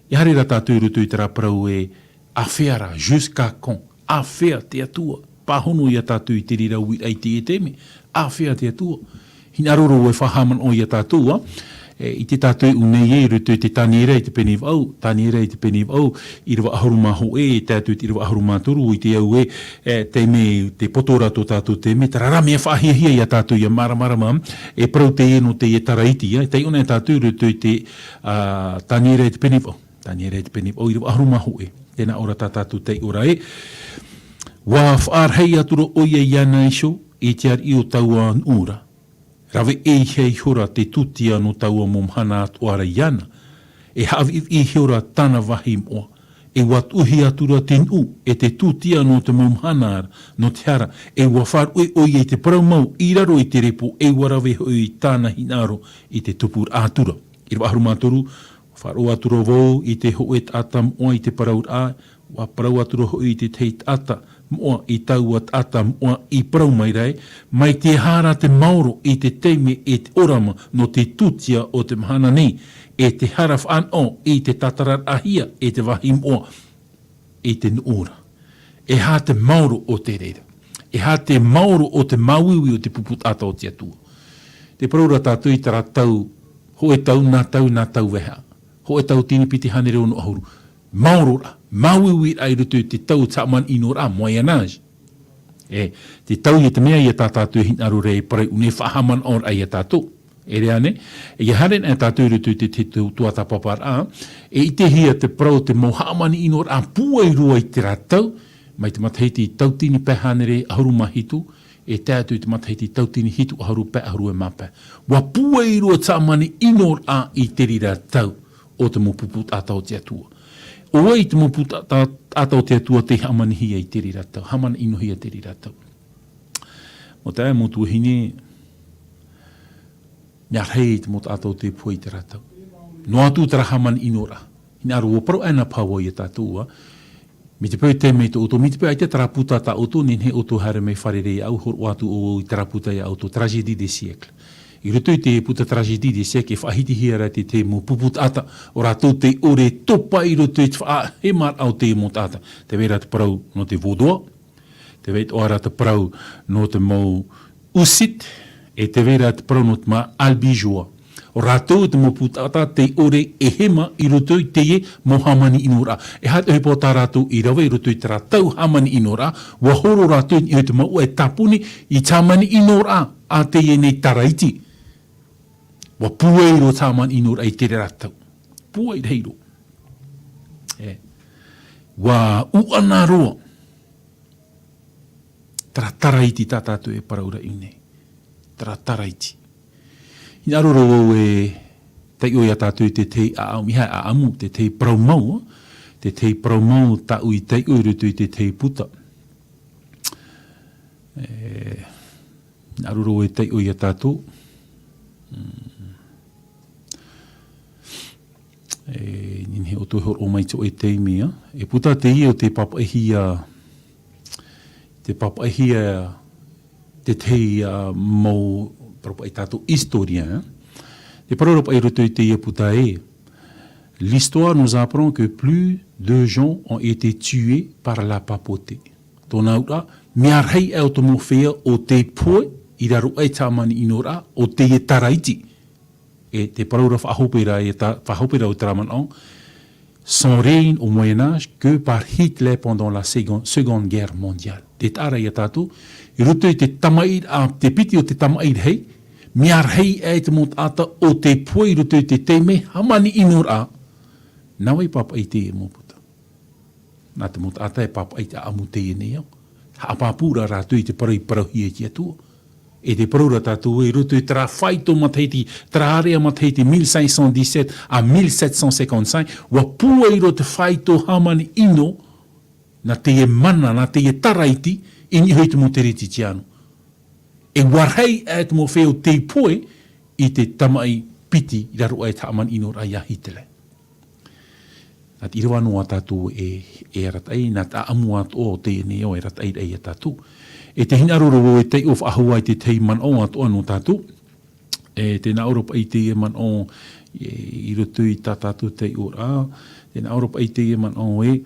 I hare ra tātou rutu i tra parau e awhera, jusqu'à quand, awhea te atua. Pahono i a tātou i te rira ui ai te e teme, awhea te atua. Hina roro e whahaman o i a tātua, i te tātou unei e rutu te tāniera i te peniv au, i rawa ahuruma ho e, tātou i rawa ahuruma turu i te au e, te me, te potora tō tātou te me, tararami e whahia i a tātou i a maramarama, e prau te e no te e taraiti, te una e tātou rutu i te tāniera i te peniv au, i rawa ahuruma ho e, tēnā ora tātou te ora e, wa whaarhei atura oia iana iso e te ar i o taua an ura. Rawe e hei hora te tutia no taua momhana atu ara iana. E hawi i hora tana wahi moa. E wat uhi atura tenu e te tutia no te momhana no te hara. E wafar oi oi e te paramau i raro i te repo e warawe hoi tāna hinaro i te tupur atura. I rawa haruma aturu, wharo atura vau i te hoet atam o i te paraur a, wa parau atura hoi i te teit ata. Moa i taua ata moa i parau mai rai, mai te hara te mauro i te teime e te orama no te tutia o te mahana nei, e te haraf an o i te tatarar ahia e te wahi moa i te nuora. E ha te mauro o te reira. E ha te mauro o te mauiwi o te puput ata o te atua. Te paraura tātou i tara tau, ho e tau nā tau weha. Ho e tau tini piti hane reo no ahuru. Maurora. Mauiwi ai rutu te tau tāman inora moia nāj. E te tau i te mea i a tātātou hinaru rei parei une whahaman or ai a tātou. E rea ne, e haren a tātou rutu te tuata papar a, e i te hia te prau te mohamani inora puai rua i te rātau, mai te matahiti tautini pehane rei ahuru mahitu, e tātou te matahiti tautini hitu ahuru pe ahuru e mapa. Wa puai rua tāmani inora i te rātau o te mopuput atau te atua. Oa i te moput atau te atua te hamanihia i te riratau, hamana inohia te riratau. Mo te mo tu hine, ngar hei te mot atau te pua i te ratau. No atu tara hamana inora. Hina aru o parau ana paua i a tātua, mi te pau te mei te oto, mi te pau ai te taraputa ta oto, nin he oto hare mei wharerei au, hor o atu o i taraputa i a oto, tragédie des siècles. I rutu i te puta tragédie des siècles, e whahiti hia rati te mo puput ata, o rātou te ore topa i rutu i te he mar au te mot ata. Te wera te parau no te vodoa, te weit oara te parau no te mau usit, e te wera te parau no te ma albijoa. O rātou te mo putata te ore e hema i rutu i te e mo hamani inora. E hatu he pō tā rātou i rawa i rutu i te rātou hamani inora, wa horo rātou i te mau e tapuni i tāmani inora a te e nei taraiti. Wa pueiro tāman inora i tere rātau. Pueiro. Wa uana roa. Tara taraiti tā tātou e paraura i nei. Tara taraiti. Hina aroro au e tei oi a tātou te tei a au miha a amu, te tei praumau. Te tei praumau ta ui tei oi rutu i te tei puta. Hina aroro e tei oi a tātou. Nin he oto hor o mai tō e teimea. E puta te ia o te papaihia te tei mau paropa i tātou historia. Te paroropa i roto i te ia puta e. l'histoire nous apprend que plus de gens ont été tués par la papauté. Tōna ura, mea rei au te mowhea o te poe, i raro ai tāmani inora, o te e taraiti. Et te paraura whahopera o Tramanong, son règne au Moyen-Âge que par Hitler pendant la Seconde Guerre mondiale. Te tāra ia tātou, i roto i te tamaid a te piti o te tamaid hei, mea rei e te mot ata o te poe i roto i te teime, hamani inora. Nau e papa i te e moputa. Nā te mot ata e papa i te amu te e neo. Hapapura rātu i te parauhi e kia tua. E te paraura tātou e roto i tra whaito mateiti, tra area mateiti 1517 a 1755, wa pua i roto whaito hamani ino, na te e mana, na te e taraiti, i ni hoi te mo te reti tiano. E warhei e te mo wheo te poe, i te tamai piti, i raro ai ta aman ino rai a Hitler. Nā te irawa noa tātou e ratai, nā ta amu ato o te neo e ratai rei a tātou. E te hinaroro o e te of ahua i te tei man o ato anu tātou. E te na Europa i te man o i roto i tā tātou te ora. Te na Europa i te man o i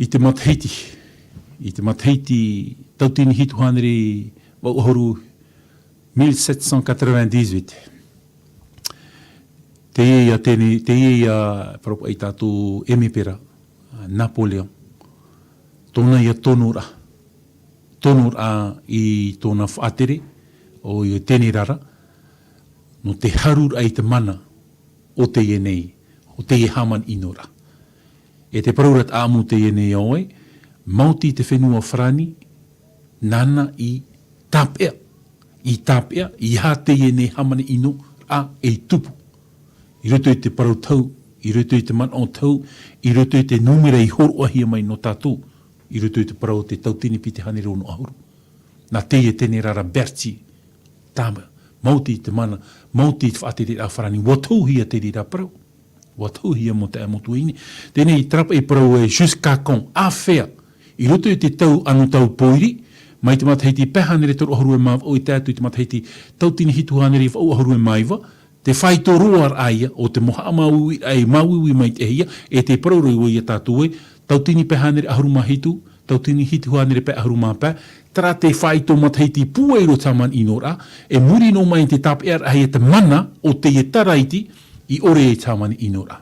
te Matheiti. I te Matheiti tautini hitu hanere wauhoru 1798. Te ia paropa i tātou emepera, Napoleon. Tōna ia tonura. Tonura i tōna whaatere, o i tēne rara, no te harur ai te mana o te ienei, o te haman inora. E te paraurat āmu te ienei oe, mauti te whenua whrani, nana i tāpea. I tāpea, i hā te ienei haman ino, a e tupu. I roto i te parau tau, i roto i te man o tau, i roto i te numera i horo ahia mai no tātou, i roto i te parau te tautini pi te hanero no ahuru. Nā te e tēne rara berti, tāma, mauti i te mana, mauti i te whaate te awharani, watauhia te rira parau, watauhia mo te amotuini. Tēne i trapa i parau e Jusqu'à-Quand, awhea, i roto i te tau anu tau poiri, mai te mataheiti pehanere toru ahuru e māwa, o i tātu i te mataheiti tautini hitu hanere i whau ahuru e maiwa, te whaito roar aia o te moha maui ai maui mai te hia, e te parauroi o ia tātou e, tautini pehanere ahuru mahitu, tautini hitu hanere pe ahuru mapē, tra te whaito mataheiti pueiro taman inora, e muri no mai te tāpea ai te mana o te e taraiti i ore e taman inora.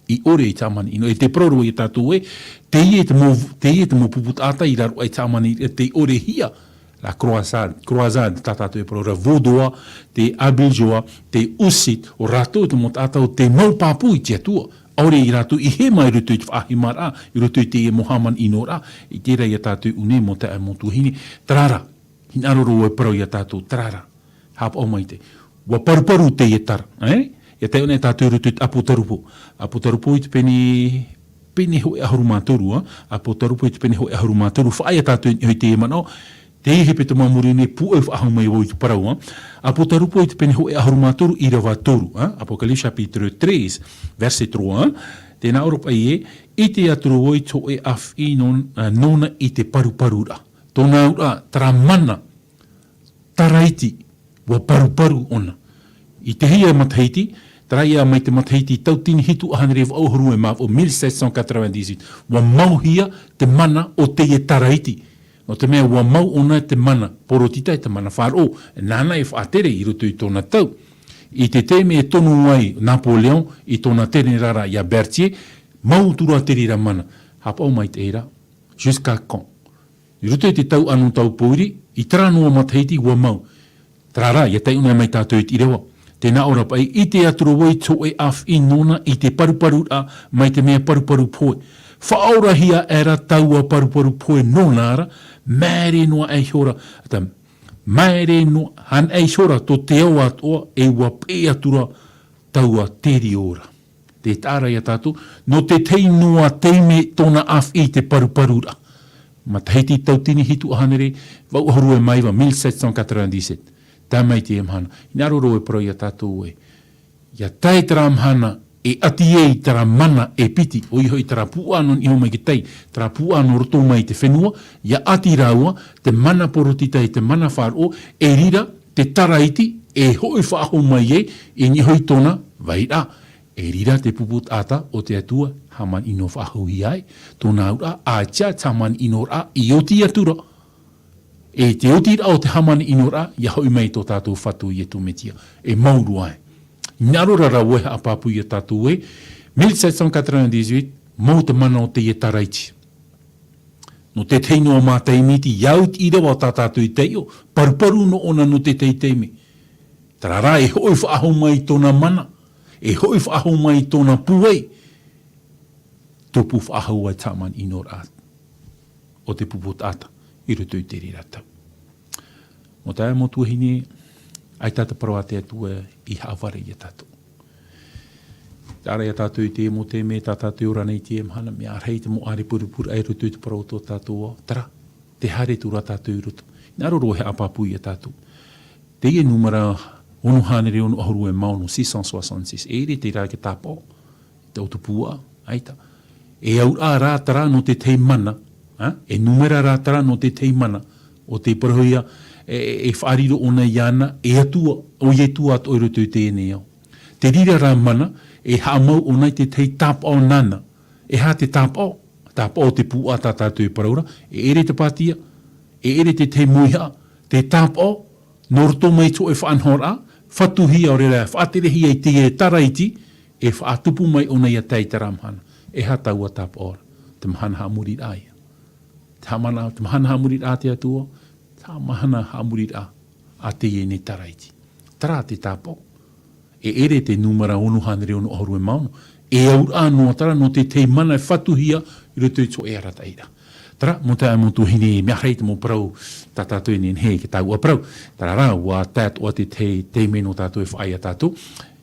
I ore e taman inora. E te parauroi ia tātou e, te ie te mo puput ata i raro ai taman inora, te ore hia, la croisade, tātātou e paraura, Vaudois, te Abiljoa, te Usit, o rātou te mo tātou te maupāpū i tia tua. Aure i rātou i he mai rutu i te whaahimara, i rutu i te e Mohaman inora, i tērā i a tātou une mo te amotuhini. Trara, hinaroro e parau i a tātou, trara, hapa o mai te. Wa paruparu te e tara, Ia te one tātou rutu i te apotarupo. Apotarupo i te pene hoi ahuru mātoru, apotarupo i te pene hoi ahuru mātoru, whaai a tātou i te e manao, te hepe te mamuri ne pu e whaahau mai o i te parau. Apotarupo i te pene hoi ahuru mātoru i rawa toru. Apocalipse chapitre 3, verset 3. Tēnā Europa i e te aturu oi to e af i nona i te paruparura. Tōna ura taramana, taraiti, wa paruparu ona. I te hia mataiti, traia mai te mataiti tautini hitu ahanere wa auhuru e māw o 1798. Wa mauhia te mana o te e taraiti. No te mea ua mau ona te mana, porotita e te mana whāro, nāna e whaatere i roto i tōna tau. I te teme e tonu ai Napoleon, i tōna tere rara i a Berthier, mau tura te rira mana. Hapa o mai te era, Jusqu'à-Quand. I roto i te tau anu tau poiri, i trānua mataiti ua mau. Trara, ia tei unai mai tātou i te rewa. Tēnā ora pai, i te aturowoi tō e af i nona, i te paruparu a, mai te mea paruparu poe. Whaora hia era taua paruparu poe nonara, mere noa e hora, mere noa, han e hora to te au atoa e ua pe atura taua teri ora. Te tāra ia tātou, no te tei noa teime tōna af i te paruparura. Ma teiti tautini hitu ahanere, wau horu e maiwa 1797. Tā mai te emhana. Inaroro e pro ia tātou e. Ia tai tara mhana e ati ei tara mana e piti, o iho i tara puano ni mai ki tei, tara puano roto mai te whenua, ia ati raua, te mana porotita e te mana whāro, e rira te taraiti, e hoi whaaho mai e ni hoi tōna Vaira, e rira te puput ata o te atua haman ino whahui ai, tōna ura a tia taman ino ra I o ti atura. E te oti ra o te haman ino ra, ia hoi mai tō tātou whatu I e tu metia. E mauru ai. Naro rara weha a papu I a tātou e, 1798, mau te mana o te I e taraiti. No te teino o mā teimiti, iaut I rewa o tā tātou I teio, paruparu no ona no te teiteimi. Tarara e hoi whaaho mai tōna mana, e hoi whaaho mai tōna puei, tōpu whaaho ai taman ino rā, o te puput ata, I rutu I te rira tau. Mo tae mo tuahine, ai tata parawa te atua I haaware I a tātou. Tāra I a tātou I te mo te me, tā tātou ora nei te mhana, me arhei te mo are purupura ai rutu I te parawa tō tātou o, tara, te hare tūra tātou I rutu. Nā roro he apapu I a tātou. Te I numera ono hanere ono ahuru e mauno 666. E re te rā ke tāpō, te otupua, aita. E au rā tara no te teimana, e numera rā tara no te teimana, o te parahoia, e whaariro ona iana, e atua, o i atua at oiro tui te ene au. Te rira rā mana, e haamau o nei te tei tāpō nana, e ha te tāpō te pūa tā tātou I paraura, e ere te pātia, e ere te te muiha, te tāpō, noroto mai tō e whaanhora, whatuhi o rera, whaaterehi ai te e taraiti, e whaatupu mai o nei a tei taramhana, e hata ua tāpō ora, te mahana hamuri ai. Te mahana hamuri a te atua, te mahana hamuri a te e ne taraiti. Tara te tāpō. E ere te numera onu hanere onu ohoru e maunu. E aur anō tara no te te mana e whatuhia I rutu I tō e arata ira. Tara, mo tae mo tuhine mea rei te mo parau tā tātou ene he ke tāu a parau. Tara rā, ua tāt o te meno tātou e whaai a tātou.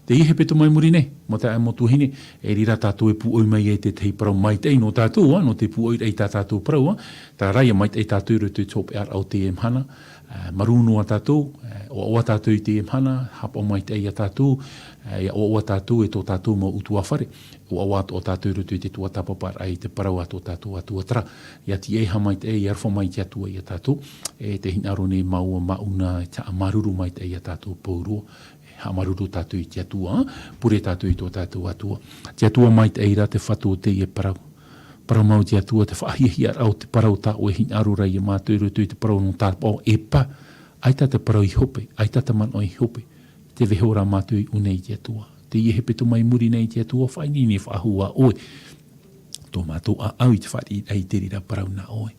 Te ihe peto mai muri nei, mo tae mo tuhine, e rira tātou e puoi mai e te tei parau mai tei no tātou, no te puoi rei tā tātou parau. Tara rā, ia mai tei tātou rutu I tō pe ar au te mhana. Marunu a tātou, o tātou I te mhana, hapo mai tei a tātou, o tātou e tō tātou mo utu awhare, o tātou rutu I te tua tapapar ai te parau a tō tātou atua tara. Ia ti e hamai te e arwha mai te atua I a tātou, e te hinaro ne maua mauna e ta amaruru mai te I a tātou paurua, ha maruru tātou I te atua, pure tātou I tō tātou atua. Te atua mai te eira te whatu o te I e parau. Parau mau te atua te whaahihi ar au te parau tā o e hinaro rai I mātou rutu I te parau no tāpau e pa. Aita te parau I hope, aita te man o I hope. Te vehora mātou I unei te atua. Te I hepe tu mai muri nei te atua, whaini ni whaahua oe. Tō mātou a au I te whaari ai te rira parau na oe.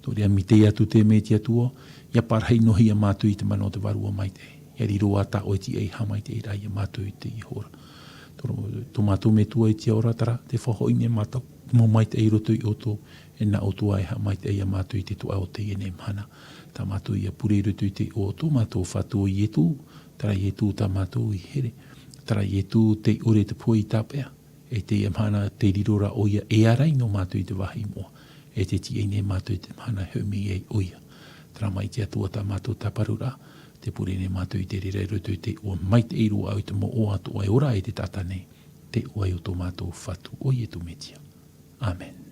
Tō rea mi te atu te me te atua, ia parhei nohi a mātou I te mano te varua mai te. Ia riro a tā oe ti ei hamai te ira I a mātou I te I hora. Tō mātou me tua I te ora tara, te whahoine mātou. Mo mai te roto I oto, e na oto ai ha mai te ia mātou I te tua o te ene mhana. Tā mātou ia pure roto I te oto, mātou whātua I etu, tara I etu tā mātou I here. Tara I etu te ore te poi I tāpea. E te ia mhana te rirora oia e arai no mātou I te wahi moa. E te ti ene mātou I te mhana humi e oia. Tara mai te atua tā mātou taparura, te pure ne mātou I te rere roto I te o mai te iru au te mo o atu ai ora e te tātane. Te oai o tō mātou whatu o I e tu metia. Amen.